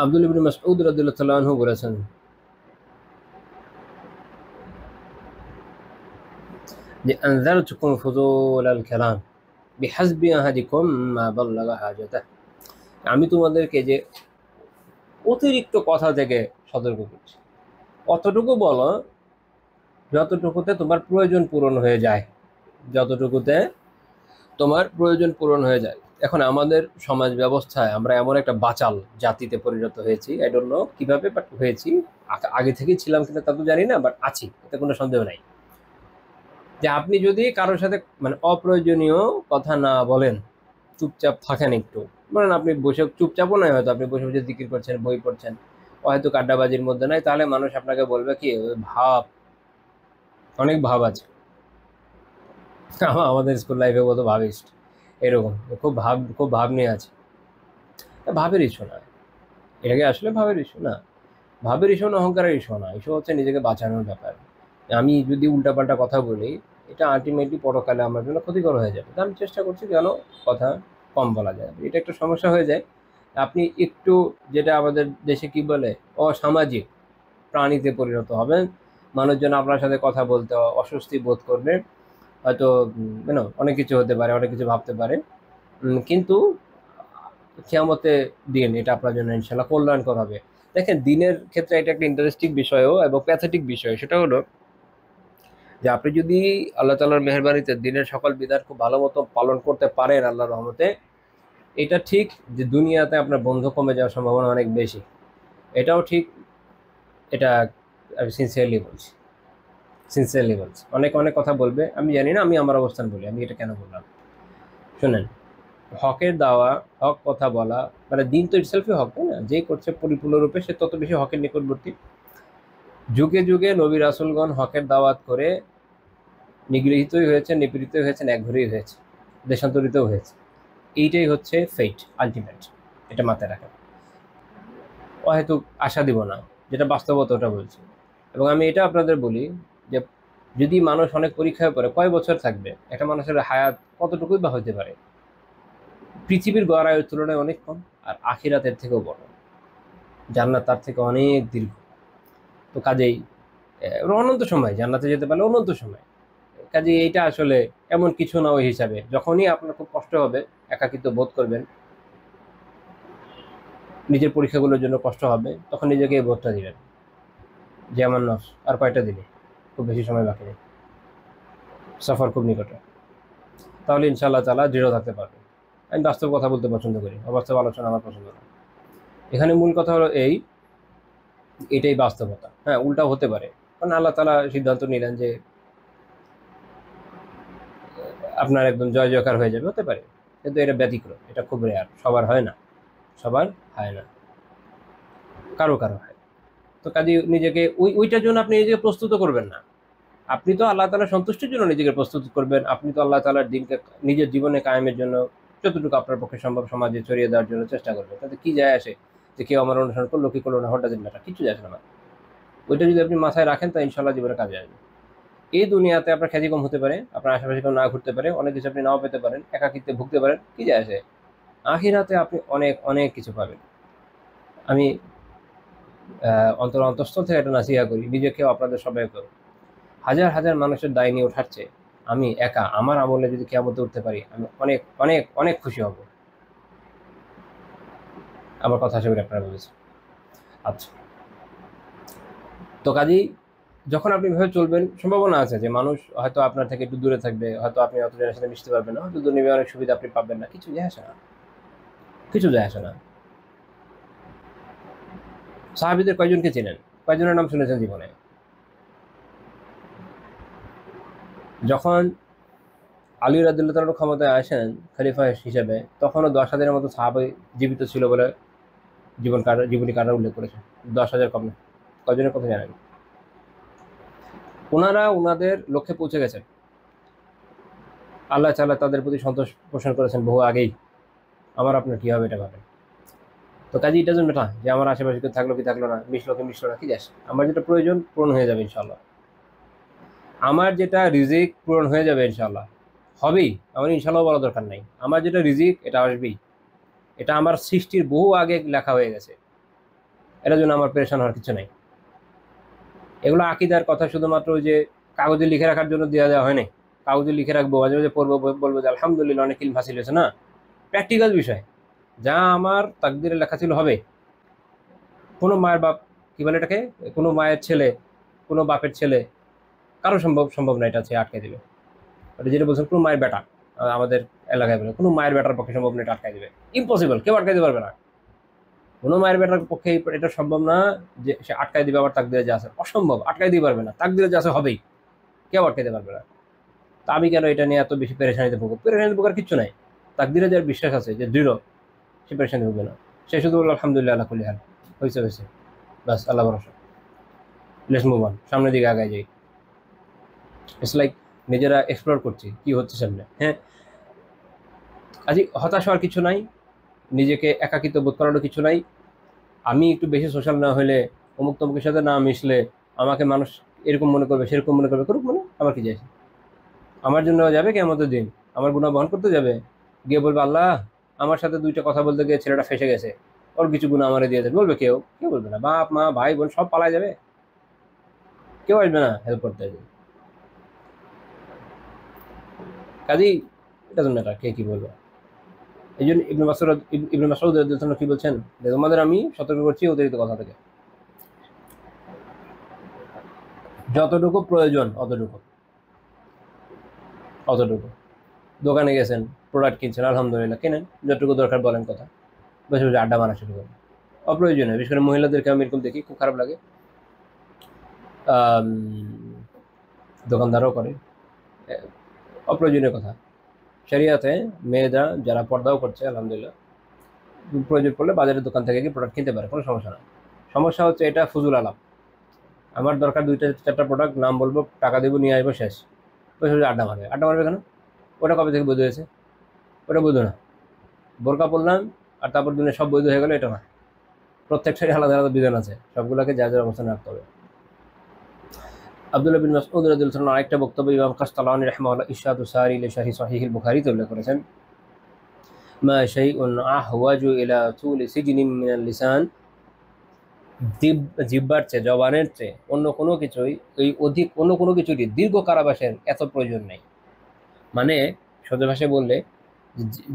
আব্দুল ইবনে মাসউদ রাদিয়াল্লাহু তাআলা আনহু বলেছেন যে আনজারতুকুম ফুযুলাল কালাম বিহাসবি আহাদিকুম মা বাল্লাগা হাজাতাহ, আমি তোমাদেরকে যে অতিরিক্ত কথা থেকে সতর্ক করছি, অতটুকু বলো যতটুকুতে তোমার প্রয়োজন পূরণ হয়ে যায়, যতটুকুতে তোমার প্রয়োজন পূরণ হয়ে যায়। এখন আমাদের সমাজ ব্যবস্থায় আমরা এমন একটা বাচাল জাতিতে পরিণত হয়েছি, আই ডোন্ট নো কিভাবে, বাট হয়েছি। আগে থেকেই ছিলাম কিনা তা তো জানি না, বাট আছি, এতে কোনো সন্দেহ নাই। যে আপনি যদি কারোর সাথে মানে অপ্রয়োজনীয় কথা না বলেন, চুপচাপ থাকেন একটু, বলেন আপনি বসে, চুপচাপও নয়, হয়তো আপনি বসে বসে জিকির করছেন, বই পড়ছেন, হয়তো আড্ডাবাজির মধ্যে নাই, তাহলে মানুষ আপনাকে বলবে কি, ভাব, অনেক ভাব আছে। আমাদের স্কুল লাইফে বলতো ভাবিস্ট, এরকম খুব ভাব নিয়ে আছে। ভাবের ইস্যু না, এটাকে আসলে ভাবের ইস্যু না, ভাবের ইস্যু না, অহংকারের ইস্যু না, ইস্যু হচ্ছে নিজেকে বাঁচানোর ব্যাপার। আমি যদি উল্টাপাল্টা কথা বলি, এটা আলটিমেটলি পরকালে আমার জন্য ক্ষতিকর হয়ে যাবে। তো আমি চেষ্টা করছি যেন কথা কম বলা যায়, এটা একটা সমস্যা হয়ে যায়। আপনি একটু, যেটা আমাদের দেশে কি বলে, অসামাজিক প্রাণীতে পরিণত হবেন, মানুষজন আপনার সাথে কথা বলতে অস্বস্তি বোধ করবে, হয়তো অনেক কিছু হতে পারে, অনেক কিছু ভাবতে পারে, কিন্তু কিয়ামতে দিন এটা আপনার জন্য ইনশাল্লাহ কল্যাণকর হবে। দেখেন, দিনের ক্ষেত্রে এটা একটা ইন্টারেস্টিং বিষয়ও এবং প্যাথেটিক বিষয়, সেটা হলো যে আপনি যদি আল্লাহ তাআলার মেহেরবানিতে দিনের সকল বিধান খুব ভালো মতো পালন করতে পারেন আল্লাহর রহমতে, এটা ঠিক যে দুনিয়াতে আপনার বন্ধু কমে যাওয়ার সম্ভাবনা অনেক বেশি। এটাও ঠিক এটা আমি সিনসিয়ারলি বলছি। অনেক অনেক কথা বলবে, আমি জানি না, আমি আমার অবস্থান বলি, আমি এটা কেন বললাম। শোনেন, হকের দাওয়া, হক কথা বলা, মানে দিন তো ইটসেলফই হক, তাই না? যে করছে পরিপূর্ণরূপে সে তত বেশি হকের নিকটবর্তী। যুগে যুগে নবী রাসূলগণ হকের দাওয়াত করে নিগৃহীতই হয়েছে, নিপীড়িতই হয়েছেন, একঘরেই হয়েছে, দেশান্তরিতও হয়েছে। এইটাই হচ্ছে ফেট, আলটিমেট। এটা মাথায় রাখেন। হয়তো আশা দিব না, যেটা বাস্তবতা ওটা বলছি। এবং আমি এটা আপনাদের বলি যে যদি মানুষ অনেক পরীক্ষায় পড়ে, কয় বছর থাকবে? একটা মানুষের হায়াত কতটুকুই বা হতে পারে? পৃথিবীর গড় আয়ুর তুলনায় অনেক কম, আর আখিরাতের থেকেও বড়। জান্নাত তার থেকে অনেক দীর্ঘ। তো কাজেই অনন্ত সময় জান্নাতে যেতে পারলে অনন্ত সময়। কাজেই এইটা আসলে এমন কিছু না ওই হিসাবে। যখনই আপনার খুব কষ্ট হবে, একাকিত্ব বোধ করবেন, নিজের পরীক্ষাগুলোর জন্য কষ্ট হবে, তখন নিজেকে এই বোধটা দিবেন যে আমার নফস আর কয়টা দিনে, খুব বেশি সময় বাকি নেই, সফর খুব নিকটে। তাহলে ইনশাআল্লাহ তাআলা দৃঢ় থাকতে পারবে। আমি বাস্তব কথা বলতে পছন্দ করি, অবাস্তব আলোচনা আমার পছন্দ না। এখানে মূল কথা হলো এটাই বাস্তবতা। হ্যাঁ, উল্টাও হতে পারে, কারণ আল্লাহ তাআলা সিদ্ধান্ত নিলেন যে আপনার একদম জয় জয়কার হয়ে যাবে, হতে পারে। কিন্তু এটা ব্যতিক্রম, এটা খুব রেয়ার, সবার হয় না, সবার হয় না, কারো কারো হয়। তো কাজে নিজেকে ওইটার জন্য আপনি নিজেকে প্রস্তুত করবেন না। আপনি তো আল্লাহ তাআলার সন্তুষ্টির জন্য নিজেকে প্রস্তুত করবেন। আপনি তো আল্লাহ তাআলার দিনকে নিজের জীবনে কায়েমের জন্য যতটুকু আপনার পক্ষে সম্ভব সমাজে ছড়িয়ে দেওয়ার জন্য চেষ্টা করবেন। তাতে কি যায় আসে যে কেউ আমার অনুসরণ করলো কি করলো না, হোয়াট ডাজন্ট ম্যাটার, কিছু যায় আসে না। ওইটা যদি আপনি মাথায় রাখেন, তা ইনশাল্লাহ জীবনে কাজে আসবে। এই দুনিয়াতে আপনার খ্যাতি কম হতে পারে, আপনার আশেপাশে কেউ না ঘুরতে পারে, অনেক কিছু আপনি নাও পেতে পারেন, একাকিত্বে ভুগতে পারেন, কি যায় আসে? আখিরাতে আপনি অনেক অনেক কিছু পাবেন। আমি অন্তঃস্থল থেকে একটা নাসিহা করি, নিজেকেও আপনাদের সবাইকেও। হাজার হাজার মানুষের দায় নিয়ে ওঠাচ্ছে, আমি একা আমার আমলে যদি কিয়ামতে উঠতে পারি, আমি অনেক অনেক অনেক খুশি হব। আমার কথা হিসেবে আপনারা বলেছেন। আচ্ছা, তো কাজেই যখন আপনি ভেবে চলবেন, সম্ভাবনা আছে যে মানুষ হয়তো আপনার থেকে একটু দূরে থাকবে, হয়তো আপনি অত জনের সাথে মিশতে পারবেন না, হয়তো দুনিয়ায় অনেক সুবিধা আপনি পাবেন না, কিছু যায় আসে না, কিছু যায় আসে না। সাহাবীদের কয়জনকে চেনেন? কয়জনের নাম শুনেছেন জীবনে? যখন আলী রাদিয়াল্লাহু তাআলা ক্ষমতায় আসেন খলিফা হিসেবে, তখনও 10,000-এর মতো সাহাবী জীবিত ছিল বলে জীবনী কারা উল্লেখ করেছেন। 10,000 কম না। কয়জনের কথা জানেন? ওনারা ওনাদের লক্ষ্যে পৌঁছে গেছেন, আল্লাহ তাআলা তাদের প্রতি সন্তোষ পোষণ করেছেন বহু আগেই। আমার আপনার কি হবে এটা ভাবেন। তো কাজে এটা জন্য না যে আমার আশেপাশে কেউ থাকলো কি থাকলো না, মিশলো কি মিশলো না, কি যাস, আমার যেটা প্রয়োজন পূরণ হয়ে যাবে ইনশাল্লাহ। আমার যেটা রিজিক পূরণ হয়ে যাবে ইনশাল্লাহ, হবেই। আমার ইনশাল্লাহ বলা দরকার নাই, আমার যেটা রিজিক এটা আসবেই। এটা আমার সৃষ্টির বহু আগে লেখা হয়ে গেছে, এটার জন্য আমার পেরেশান হওয়ার কিছু নাই। এগুলো আকিদার কথা, শুধুমাত্র ওই যে কাগজে লিখে রাখার জন্য দেওয়া হয় নাই। কাগজে লিখে রাখবো, মাঝে মাঝে পড়বো, বলবো যে আলহামদুলিল্লাহ অনেক ইলম হাসিল হয়েছে, না। প্র্যাকটিক্যাল বিষয়, যা আমার তাকদিরে লেখা ছিল হবে। কোনো মায়ের বাপ, কি বলে এটাকে, কোনো মায়ের ছেলে, কোনো বাপের ছেলে, কারো সম্ভব না এটা আটকে দেবে। ওটা যেটা বলছেন, কোনো মায়ের বেটা, আমাদের এলাকায় বলে, কোনো মায়ের বেটার পক্ষে সম্ভব না এটা আটকাই দেবে। ইম্পসিবল, কেউ আটকাইতে পারবে না। কোনো মায়ের বেটার পক্ষে এটা সম্ভব না যে সে আটকাই দিবে আবার তাকদিরে যা আছে, অসম্ভব, আটকাই দিতে পারবে না, তাকদিরে যা আছে হবেই, কেউ আটকাইতে পারবে না। তা আমি কেন এটা নিয়ে এত বেশি পেরেশানিতে ভুগবো? পেরেশানিতে ভোগার কিচ্ছু নাই। তাকদিরে যার বিশ্বাস আছে, যে দৃঢ়, সে পেরেশানি ভুগবে না। সে শুধু বলল আলহামদুলিল্লাহ আল্লাহ কুল্লি হাল, হয়েছে হয়েছে, বাস আল্লাহ ভরসা, লেটস মুভ অন, সামনের দিকে আগায় যাই। ইটস লাইক নিজেরা এক্সপ্লোর করছি কি হচ্ছে সামনে। হ্যাঁ, আজই হতাশ হওয়ার কিছু নাই, নিজেকে একাকিত্ব বোধ করারও কিছু নাই। আমি একটু বেশি সোশ্যাল না হলে, অমুক তমুকের সাথে না মিশলে আমাকে মানুষ এরকম মনে করবে, সেরকম মনে করবে, করুক, মানে আমার কি যায়? আমার জন্য যাবে কিয়ামতের দিন, আমার গুনাহ বহন করতে যাবে, গিয়ে বলবে আল্লাহ আমার সাথে দুইটা কথা বলতে গিয়ে ছেলেটা ফেসে গেছে, ওর কিছু গুনাহ আমারে দিয়েছে, বলবে কেউ? কেউ বলবে না। বাপ মা ভাই বোন সব পালায় যাবে, কেউ আসবে না হেল্প করতে। কাজেই এটা জন্য কে কি বলবে। এই জন্য ইবনে মাসউদ রাদিয়াল্লাহু আনহু কি বলছেন, যে তোমাদের আমি সতর্ক করছি অতিরিক্ত কথা থেকে। যতটুকু প্রয়োজন অতটুকু, অতটুকু। দোকানে গেছেন, প্রোডাক্ট কিনছেন, আলহামদুলিল্লাহ কেনেন, যতটুকু দরকার বলেন কথা, বসে বসে আড্ডা মারা শুরু করেন। অপ্রয়োজনীয়, বিশেষ করে মহিলাদেরকে আমি এরকম দেখি, খুব খারাপ লাগে। আম, দোকানদারও করে। অপ্রয়োজনীয় কথা। শরিয়াতে মেয়েরা যারা পর্দাও করছে আলহামদুলিল্লাহ, প্রয়োজন পড়লে বাজারের দোকান থেকে গিয়ে প্রোডাক্ট কিনতে পারে, কোনো সমস্যা না। সমস্যা হচ্ছে এটা ফুজুল আলাপ। আমার দরকার 2-4টা প্রোডাক্ট, নাম বলবো, টাকা দেবো, নিয়ে আসবো, শেষ। বসে বসে আড্ডা মারবে। আড্ডা মারবে কেন? ওটা কবে থেকে বৈধ হয়েছে? ওটা বৈধ না। বোরকা পরলাম আর তারপর দিনে সব বৈধ হয়ে গেল, এটা না। প্রত্যেকটারই আলাদা আলাদা বিধান আছে, সবগুলোকে যা যার অবস্থানে রাখতে হবে। আব্দুল্লাহ বিন মাসউদ রাদিয়াল্লাহু আনহু আরেকটা বক্তব্য ইমাম কাসতালানী রাহিমাহুল্লাহ ইরশাদুস সারি লি শারহি সহিহুল বুখারীতে উল্লেখ করেছেন, মা শাইউন আহওয়াজু ইলা তুলি সিজনিন মিনাল লিসান, জিহ্বার চেয়ে, জবানের চেয়ে অন্য কোনো কিছুই, অন্য কোনো কিছুরই দীর্ঘ কারাবাসের এত প্রয়োজন নেই। মানে সোজা ভাষায় বললে,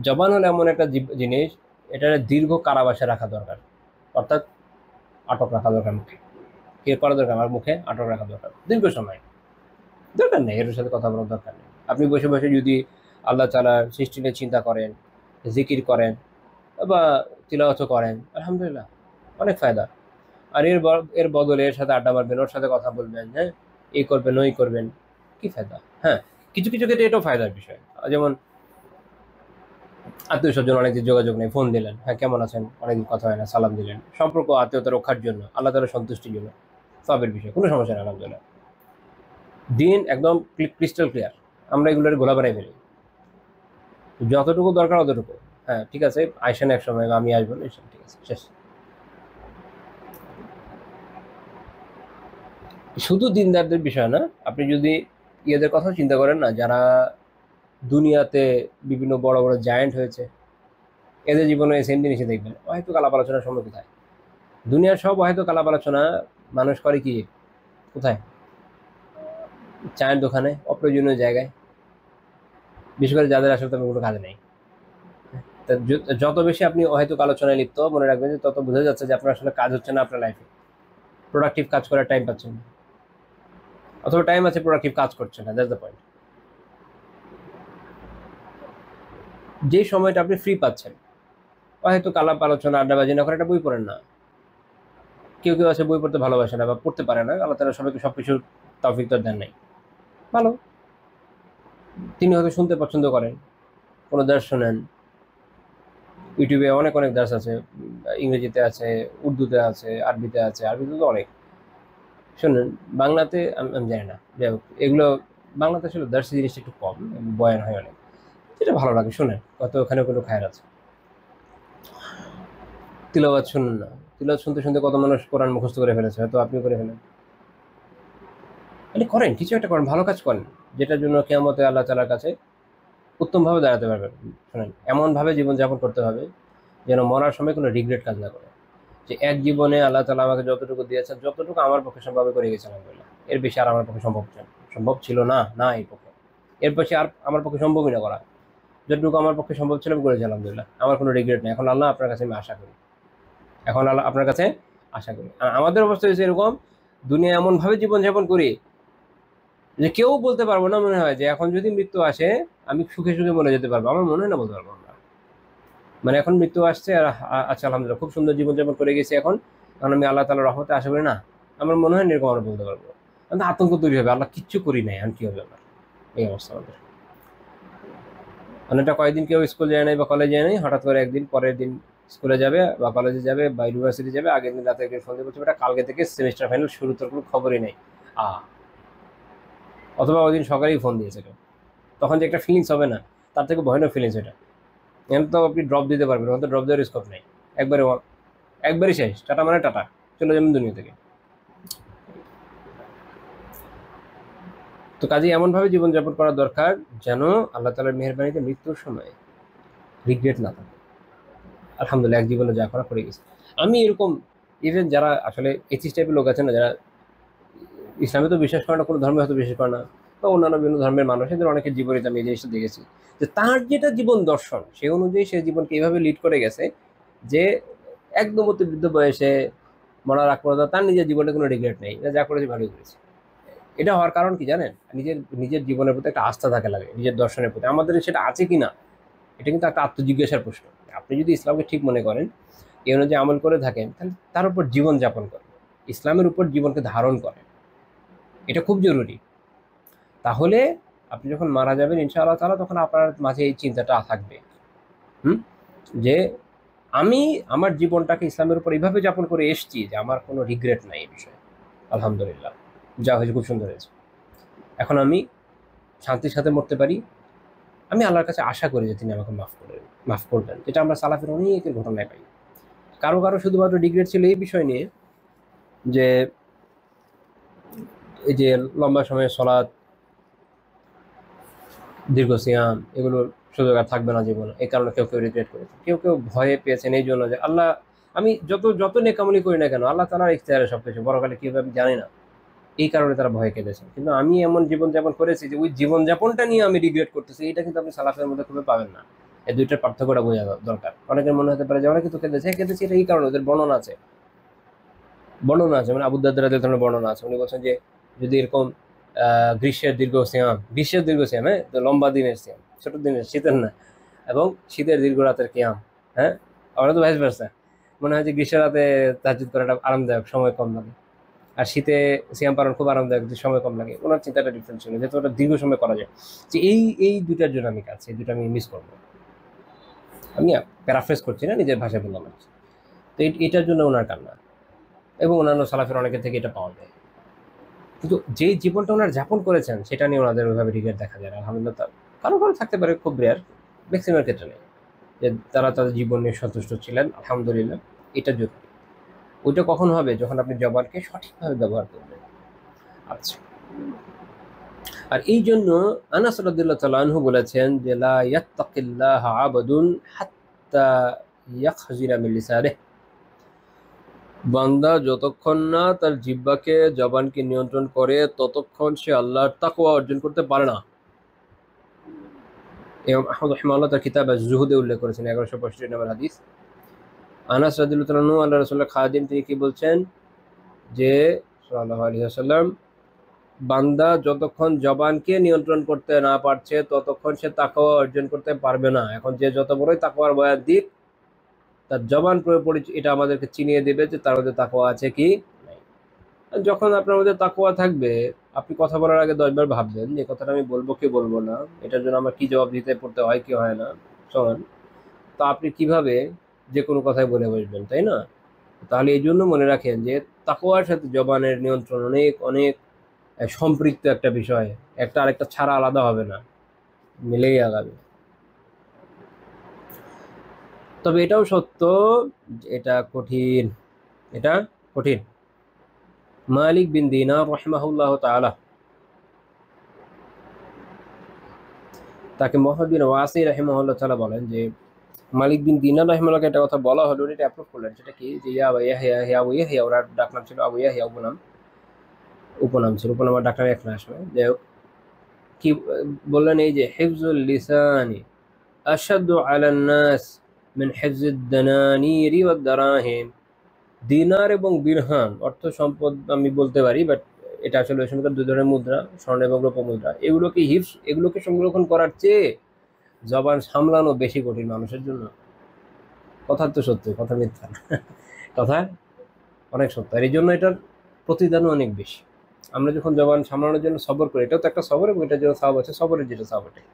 জবান হলো এমন একটা জিনিস, এটা দীর্ঘ কারাবাসে রাখা দরকার। অর্থাৎ আটক রাখা দরকার, মুখে কি করা দরকার, আমার মুখে আটক রাখা দরকার দীর্ঘ সময়। দরকার নেই এর সাথে কথা বলার দরকার নেই। আপনি বসে বসে যদি আল্লাহ তাআলার সৃষ্টি নিয়ে চিন্তা করেন, জিকির করেন বা তিলাওয়াত করেন, আলহামদুলিল্লাহ অনেক ফায়দা। আর এর বদলে এর সাথে আড্ডা মারবেন, ওর সাথে কথা বলবেন, হ্যাঁ, এই করবেন ওই করবেন, কি ফায়দা? হ্যাঁ, কিছু কিছু ক্ষেত্রে এটাও ফায়দার বিষয়। যেমন আত্মীয় স্বজন অনেকদিন যোগাযোগ নেই, ফোন দিলেন, হ্যাঁ কেমন আছেন, অনেকদিন কথা হয় না, সালাম দিলেন, সম্পর্ক আত্মীয়তা রক্ষার জন্য, আল্লাহ তাআলার সন্তুষ্টির জন্য, সবের বিষয়, কোনো সমস্যা নেই আলহামদুলিল্লাহ। দিন একদম ক্রিস্টাল ক্লিয়ার। আমরা এগুলোর গোলা বানাই ফেলি, যতটুকু দরকার অতটুকু। হ্যাঁ ঠিক আছে, আইসেন এক সময়, আমি আসবো, ঠিক আছে, শেষ। শুধু দিনদারদের বিষয় না, আপনি যদি ইয়েদের কথা চিন্তা করেন না, যারা দুনিয়াতে বিভিন্ন বড় বড় জায়ান্ট হয়েছে, এদের জীবনে সেম জিনিসই দেখবেন, হয়তো আলাপ আলোচনার সময় কোথায়? দুনিয়ার সব হয়তো আলাপ আলোচনা মানুষ করে কি কোথায়? চায়ের দোকানে, অপ্রয়োজনীয় জায়গায়, বিশেষ করে যাদের আসলে তেমন কোনো কাজ নেই। তা যত বেশি আপনি হয়তো আলোচনায় লিপ্ত, মনে রাখবেন যে তত বোঝা যাচ্ছে যে আপনার আসলে কাজ হচ্ছে না আপনার লাইফে, প্রোডাক্টিভ কাজ করার টাইম পাচ্ছেন না, অথবা টাইম আছে প্রোডাক্টিভ কাজ করছেন না। That's the point. যে সময়টা আপনি ফ্রি পাচ্ছেন, হয়তো আলাপ আলোচনা আড্ডাবাজি না করে একটা বই পড়েন না। কেউ কেউ আছে বই পড়তে ভালোবাসে না বা পড়তে পারে না, আল্লাহ তাআলা সবাইকে সবকিছু তৌফিক তো দেন নাই, ভালো। তিনি হয়তো শুনতে পছন্দ করেন, কোনো দার্স শোনেন, ইউটিউবে অনেক অনেক দার্স আছে, ইংরেজিতে আছে, উর্দুতে আছে, আরবিতে আছে, আরবিতে তো অনেক শোনেন। বাংলাতে আমি জানি না, যাই হোক, এগুলো বাংলাতে আসলে দার্স জিনিসটা একটু কম, বয়ান হয় অনেক, যেটা ভালো লাগে শোনেন, কত ওখানে কোনো খায়ের আছে। তিলাওয়াত শুনুন না, তিলাওয়াত শুনতে শুনতে কত মানুষ কোরআন মুখস্থ করে ফেলেছে, হয়তো আপনিও করে ফেলেন। মানে করেন, কিছু একটা করেন, ভালো কাজ করেন, যেটার জন্য কিয়ামতে আল্লাহ তাআলার কাছে উত্তমভাবে দাঁড়াতে পারবেন। শোনেন, এমনভাবে জীবনযাপন করতে হবে যেন মরার সময় কোনো রিগ্রেট কাজ না করে, যে এক জীবনে আল্লাহ তাআলা আমাকে যতটুকু দিয়েছেন, যতটুকু আমার পক্ষে সম্ভব করে গেছেন আলহামদুলিল্লাহ, এর বেশি আর আমার পক্ষে সম্ভব ছিল না, এই পক্ষে এর বেশি আর আমার পক্ষে সম্ভবই না করা। যতটুকু আমার পক্ষে সম্ভব ছিল আমি করেছি আলহামদুলিল্লাহ, আমার কোনো রিগ্রেট নেই। এখন আল্লাহ আপনার কাছে আমি আশা করি, আপনার কাছে আশা করি। আর আমাদের অবস্থা হয়েছে এরকম, দুনিয়া এমনভাবে জীবনযাপন করি যে কেউ বলতে পারবো না, মনে হয় যে এখন যদি মৃত্যু আসে আমি সুখে সুখে মরে যেতে পারবো, আমার মনে হয় না বলতে পারবো আমরা। মানে এখন মৃত্যু আসছে আর আচ্ছা আলহামদুলিল্লাহ খুব সুন্দর জীবনযাপন করে গেছি, এখন আমি আল্লাহ তাআলার রহমতে আশা করি না, আমার মনে হয় না এরকম আমরা বলতে পারবো। কিন্তু আতঙ্ক তৈরি হবে, আল্লাহ কিচ্ছু করি নাই, এখন কি হবে আমার, এই অবস্থা আমাদের। অনেকটা কয়েকদিন কেউ স্কুল যায় নাই বা কলেজ যায় নাই, হঠাৎ করে একদিন পরের দিন স্কুলে যাবে বা কলেজে যাবে বা ইউনিভার্সিটি যাবে, আগের দিন রাতে ফোন দিয়ে বলছে এটা কালকে থেকে সেমিস্টার ফাইনাল শুরু, তোর কোনো খবরই নেই। অথবা ওই দিন সকালেই ফোন দিয়েছে কেউ, তখন যে একটা ফিলিংস হবে না, তার থেকে ভয়ানক ফিলিংস এটা। এখন তো আপনি ড্রপ দিতে পারবেন, তো ড্রপ দেওয়ার স্কোপ নেই, একবারই শেষ, টাটা মানে টাটা, চলে যাবেন দুনিয়া থেকে। তো কাজে এমনভাবে জীবনযাপন করা দরকার যেন আল্লাহ তাআলার মেহেরবানিতে মৃত্যুর সময় রিগ্রেট না থাকে। আলহামদুলিল্লাহ এক জীবনে যা করা করে গেছে। আমি এরকম, ইভেন যারা আসলে এথিস্ট টাইপের লোক আছে না, যারা ইসলামে তো বিশ্বাস করে না, কোনো ধর্মে হয়তো বিশ্বাস করে না, বা অন্যান্য বিভিন্ন ধর্মের মানুষ, এদের অনেকের জীবনীতে আমি এই জিনিসটা দেখেছি যে তার যেটা জীবন দর্শন সেই অনুযায়ী সে জীবনকে এইভাবে লিড করে গেছে যে একদম অতি বৃদ্ধ বয়সে মরার আগ পর্যন্ত তার নিজের জীবনে কোনো রিগ্রেট নেই, যা করেছে ভালোই করেছে। এটা হওয়ার কারণ কি জানেন? নিজের জীবনের প্রতি একটা আস্থা থাকে লাগে, নিজের দর্শনের প্রতি আমাদের সেটা আছে কি না, এটা কিন্তু একটা আত্মজিজ্ঞাসার প্রশ্ন। আপনি যদি ইসলামকে ঠিক মনে করেন, এই অনুযায়ী আমল করে থাকেন, তাহলে তার উপর জীবন যাপন করেন, ইসলামের উপর জীবনকে ধারণ করেন, এটা খুব জরুরি। তাহলে আপনি যখন মারা যাবেন ইনশাআল্লাহ তাআলা, তখন আপনার মাঝে এই চিন্তাটা থাকবে, যে আমি আমার জীবনটাকে ইসলামের উপর এইভাবে যাপন করে এসেছি যে আমার কোনো রিগ্রেট নাই এই বিষয়ে। আলহামদুলিল্লাহ, যা হয়েছে খুব সুন্দর হয়েছে। এখন আমি শান্তির সাথে মরতে পারি। আমি আল্লাহর কাছে আশা করি যে তিনি আমাকে মাফ করবেন, যেটা আমরা সালাফের অনেকের ঘটনায় পাই। কারো কারো শুধুমাত্র রিগ্রেট ছিল এই বিষয় নিয়ে যে এই যে লম্বা সময়ের সলাৎ, দীর্ঘ সিয়াম, এগুলোর সুযোগ আর থাকবে না জীবনে, এই কারণে কেউ কেউ রিগ্রেট করেছে। কেউ কেউ ভয়ে পেয়েছেন এই জন্য যে আল্লাহ, আমি যত নেকামলি করি না কেন আল্লাহ তাআলার ইখতিয়ারে সবকিছু, বড়কালে কি হবে আমি জানি না, এই কারণে তারা ভয় কেঁদেছেন। কিন্তু আমি এমন জীবনযাপন করেছি যে ওই জীবনযাপনটা নিয়ে আমি রিগ্রেট করতেছি, এটা কিন্তু আপনি সালাফের মধ্যে খুবই পাবেন না। এই দুইটার পার্থক্যটা বোঝা দরকার। অনেকের মনে হতে পারে যে অনেকে তো কেঁদেছে এটা এই কারণে, ওদের বর্ণনা আছে, মানে আবু দারদা রাদিয়াল্লাহু আনহুর বর্ণনা আছে। উনি বলছেন যে যদি এরকম গ্রীষ্মের দীর্ঘ সিয়াম, হ্যাঁ, তো লম্বা দিনের সিয়াম, ছোট দিনের, শীতের না, এবং শীতের দীর্ঘ রাতের কিয়াম, হ্যাঁ, আমরা তো ভাইস ভার্সা, মনে হয় যে গ্রীষ্মের রাতে তাহাজ্জুদ করাটা আরামদায়ক, সময় কম লাগে, আর শীতে সিয়াম পালন খুব আরামদায়ক, যে সময় কম লাগে। ওনার চিন্তাটা ডিফারেন্ট ছিল, যেহেতু ওটা দীর্ঘ সময় করা যায়। যে এই দুইটার জন্য আমি কাজ, এই দুটো আমি মিস করবো। আমি প্যারাফ্রেজ করছি না, নিজের ভাষায় বললাম আর কি। তো এটার জন্য ওনার কান্না, এবং অন্যান্য সালাফের অনেকের থেকে এটা পাওয়া যায়। কিন্তু যে জীবনটা ওনারা যাপন করেছেন সেটা নিয়ে ওনাদের ওইভাবে রিগ্রেট দেখা যায় না, আলহামদুলিল্লাহ। কারো কারো থাকতে পারে, খুব রেয়ার, ম্যাক্সিমামের ক্ষেত্রে নেই, যে তারা তাদের জীবন নিয়ে সন্তুষ্ট ছিলেন, আলহামদুলিল্লাহ। এটা জরুরি। ওইটা কখন হবে? যখন আপনি জবানকে সঠিকভাবে ব্যবহার করবেন। আচ্ছা, আর এই জন্য আনাস রাদিয়াল্লাহু তাআলা আনহু বলেছেন যে লা ইয়াত্তাকিল্লাহা আবদুন হাত্তা ইয়াখজিরা মিন লিসানিহি, বান্দা যতক্ষণ না তার জিহ্বাকে, জবানকে নিয়ন্ত্রণ করে ততক্ষণ সে আল্লাহর তাকওয়া অর্জন করতে পারে না। ইমাম আহমদ রাহিমাহুল্লাহ তার কিতাব আজ-জুহুদে উল্লেখ করেছেন 1165 নম্বর হাদিস। আনাস রাদিয়াল্লাহু তাআলা আনহু আল্লাহর রাসূলের খাদিম, তিনি কি বলছেন যে সাল্লাল্লাহু আলাইহি ওয়াসাল্লাম, বান্দা যতক্ষণ জবানকে নিয়ন্ত্রণ করতে না পারছে ততক্ষণ সে তাকওয়া অর্জন করতে পারবে না। এখন যে যত বড়ই তাকওয়ার বয়ান দিক, তার জবান এটা আমাদেরকে চিনিয়ে দেবে যে তার মধ্যে তাকওয়া আছে কি নাই। যখন আপনার মধ্যে তাকওয়া থাকবে, আপনি কথা বলার আগে 10 বার ভাববেন যে কথাটা আমি বলবো কি বলবো না, এটার জন্য আমার কি জবাব দিতে পড়তে হয় কি হয় না, সমান। তো আপনি কিভাবে যে কোনো কথাই বলে বসবেন, তাই না? তাহলে এই জন্য মনে রাখেন যে তাকওয়ার সাথে জবানের নিয়ন্ত্রণ অনেক অনেক সম্পৃক্ত একটা বিষয়, একটা আরেকটা ছাড়া আলাদা হবে না, মিলেই আগাবে। তবে এটাও সত্য, এটা কঠিন, এটা কঠিন। মালিক বিন দিনার রাহিমাহুল্লাহ তাআলা, তাকে মুহাম্মদ বিন ওয়াসি রাহিমাহুল্লাহ তাআলা বলেন যে মালিক বিন দিনার রাহিমাহুল্লাহকে একটা কথা বলা হলো, এটা অ্যাপ্রুভ করলেন। সেটা কি? যে ইয়া ইয়াহইয়া, ইয়া আবু ইয়াহইয়া, ওর ডাকনাম ছিল আবু ইয়াহইয়া, উপনাম ছিল, উপনাম আর ডাকনাম এক না আসলে। যাই হোক, কি বললেন? এই যে হিফজুল লিসানি আশাদ্দু আলান নাস মিন হিফজিদ দানানিরি ওয়াদ দারাহিম। দিনার এবং দিরহাম অর্থ সম্পদ আমি বলতে পারি, বাট এটা আসলে ওই সময়কার দুই ধরনের মুদ্রা, স্বর্ণ এবং রৌপ্য মুদ্রা। এগুলোকে সংরক্ষণ করার চেয়ে জবান সামলানো বেশি কঠিন মানুষের জন্য। কথা তো সত্য, কথা মিথ্যা না, কথা অনেক সত্য। আর এই জন্য এটার প্রতিদানও অনেক বেশি। আমরা যখন জবান সামলানোর জন্য সবর করি, এটাও তো একটা সবর, এবং এটার জন্য সওয়াব আছে, সবরের যেটা সওয়াব ওটাই।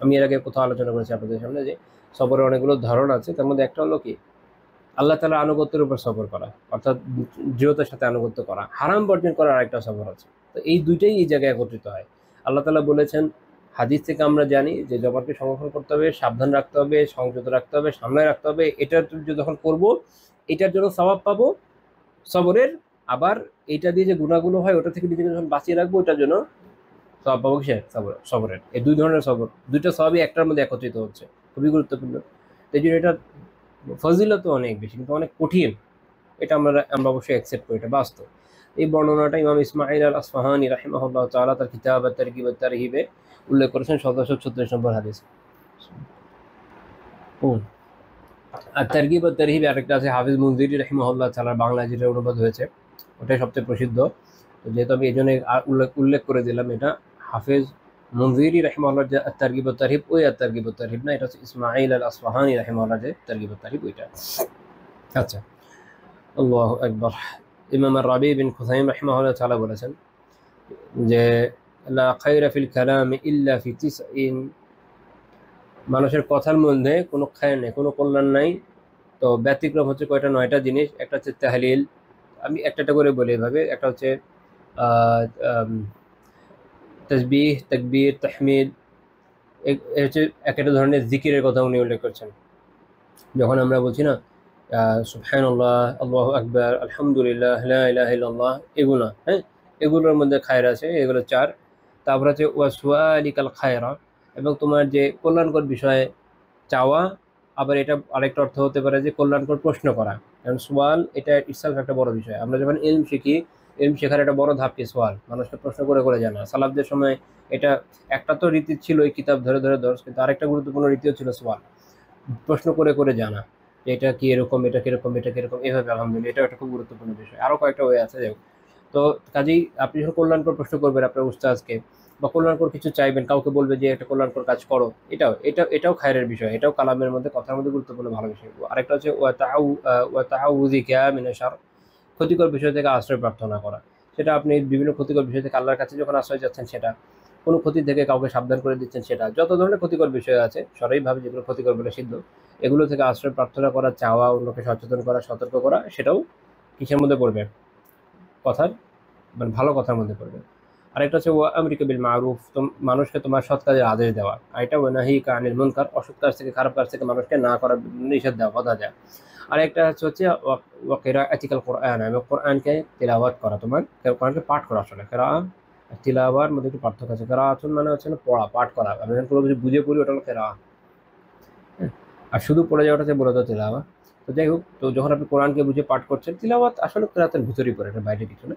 আমি এর আগে কোথাও আলোচনা করেছি আপনাদের সামনে যে সবরের অনেকগুলো ধরন আছে। তার মধ্যে একটা হলো কি, আল্লাহ তাআলার আনুগত্যের উপর সবর করা, অর্থাৎ দৃঢ়তার সাথে আনুগত্য করা। হারাম বর্জন করার আরেকটা সবর আছে। তো এই দুইটাই এই জায়গায় একত্রিত হয়। আল্লাহ তাআলা বলেছেন, হাদিস থেকে আমরা জানি যে জবানকে সংরক্ষণ করতে হবে, সাবধান রাখতে হবে, সংযত রাখতে হবে, সামলায় রাখতে হবে। এটার যখন করব, এটার জন্য সওয়াব পাবো সবরের। আবার এটা দিয়ে যে গুনাহগুলো হয় ওটা থেকে নিজেকে যখন বাঁচিয়ে রাখবো, ওটার জন্য সওয়াব পাবো কিসের? সবরের। এই দুই ধরনের সবর, দুইটা সওয়াবই একটার মধ্যে একত্রিত হচ্ছে, খুবই গুরুত্বপূর্ণ। এই জন্য এটা ফজিলত অনেক বেশি, কিন্তু অনেক কঠিন। এটা আমরা অবশ্যই অ্যাকসেপ্ট করি, এটা বাস্তব। এই বর্ণনাটা ইমাম ইসমাঈল আল আসফাহানী রাহিমাহুল্লাহ তাআলা তার কিতাব আত-তারগিব ওয়াত-তারহিবে উল্লেখ করেছেন 1736 নম্বর হাদিস। আর তারগিব ওয়াত-তারহিবে আরেকটা আছে হাফিজ মুনজিরি রাহিমাহুল্লাহ তাআলা, বাংলা যেটা অনুবাদ হয়েছে ওটাই সবচেয়ে প্রসিদ্ধ। তো যেহেতু আমি এই জন্য উল্লেখ করে দিলাম, এটা হাফিজ মুনজিরি রাহিমাহুল্লাহ যে আত-তারগিব ওয়াত-তারহিব, ওই আত-তারগিব ওয়াত-তারহিব না, এটা হচ্ছে ইসমাঈল আল আসফাহানী রাহিমাহুল্লাহ যে তারগিব ওয়াত-তারহিব ওইটা। আচ্ছা, আল্লাহু আকবার। ইমাম আর-রাবি বিন খুসাইম রাহিমাহুল্লাহ তাআলা বলেছেন, যে লা খায়রা ফিল কালামি ইল্লা ফি তিসইন, মানুষের কথার মধ্যে কোনো খায়র নেই, কোনো কল্যাণ নাই। তো ব্যতিক্রম হচ্ছে কয়টা, 9টা জিনিস। একটা হচ্ছে তাহলিল, আমি একটা একটা করে বলি এভাবে। একটা হচ্ছে তাসবিহ, তাকবীর, তাহমিদ। হচ্ছে এক একটা ধরনের জিকিরের কথা উনি উল্লেখ করছেন। যখন আমরা বলছি না সুবহানাল্লাহ, আল্লাহু আকবার, আলহামদুলিল্লাহ, লা ইলাহা ইল্লাল্লাহ, এগুলো, হ্যাঁ, এগুলোর মধ্যে খায়র আছে, এগুলো 4। তারপর হচ্ছে ওয়া সুআলিকাল খায়রা, এবং তোমার যে কল্যাণকর বিষয়ে চাওয়া। আবার এটা আরেকটা অর্থ হতে পারে যে কল্যাণকর প্রশ্ন করা। কারণ সোয়াল এটা ইটসেলফ একটা বড় বিষয়। আমরা যখন ইলম শিখি, ইলম শেখার একটা বড় ধাপ কি সোয়াল, মানুষকে প্রশ্ন করে করে জানা। সালাফদের সময় এটা একটা তো রীতি ছিল, এই কিতাব ধরে ধরে দর্শ, কিন্তু আরেকটা গুরুত্বপূর্ণ রীতিও ছিল সোয়াল, প্রশ্ন করে করে জানা যে এটা কি এরকম, এটা কিরকম, এটা কিরকম, এভাবে। আলহামদুলিল্লাহ, এটা একটা খুব গুরুত্বপূর্ণ বিষয়। আরও কয়েকটা ওয়ে আছে, যাই হোক। তো কাজেই আপনি যখন কল্যাণকর প্রশ্ন করবেন আপনার উস্তাদকে, বা কল্যাণকর কিছু চাইবেন, কাউকে বলবে যে একটা কল্যাণকর কাজ করো, এটাও খায়রের বিষয়, এটাও কালামের মধ্যে, কথার মধ্যে গুরুত্বপূর্ণ ভালো বিষয়। আরেকটা হচ্ছে ওয়া তাআউযিকা মিনাশ শার, ক্ষতিকর বিষয় থেকে আশ্রয় প্রার্থনা করা। সেটা আপনি বিভিন্ন ক্ষতিকর বিষয় থেকে আল্লাহর কাছে যখন আশ্রয় যাচ্ছেন, সেটা কোনো ক্ষতি থেকে কাউকে সাবধান করে দিচ্ছেন, সেটা যত ধরনের ক্ষতিকর বিষয় আছে সরকারিভাবে যেগুলো ক্ষতিকর বলে সিদ্ধ, এগুলো থেকে আশ্রয় প্রার্থনা করা, চাওয়া, অন্যকে সচেতন করা, সতর্ক করা, সেটাও কিসের মধ্যে পড়বে, কথার, মানে ভালো কথার মধ্যে পড়বে। আরেকটা হচ্ছে ওয়া আমরিকা বিল মারুফ, মানুষকে তোমার সৎ কাজের আদেশ দেওয়া। আরেকটা ওয়া নাহিকা আনিল মুনকার, অসৎ কাজ থেকে, খারাপ কাজ থেকে মানুষকে না করার নিষেধ দেওয়া, কথা দেওয়া। আরেকটা হচ্ছে ওয়া কিরাআতিকাল কুরআন, এবং কোরআনকে তিলাওয়াত করা, তোমার কোরআনকে পাঠ করা। আসলে কিরাআ আর তিলাওয়ার মধ্যে একটু পার্থক্য আছে। কিরাআতুন মানে হচ্ছে না পড়া, পাঠ করা। আমি যখন কোনো কিছু বুঝে পড়ি ওটা হলো কিরাআ, আর শুধু পড়ে যাওয়াটা হচ্ছে মূলত তিলাওয়া। তো যাই হোক, তো যখন আপনি কোরআনকে বুঝে পাঠ করছেন, তিলাওয়াত আসলে কিরাআতের ভিতরেই পড়ে, এটা বাইরে কিছু না।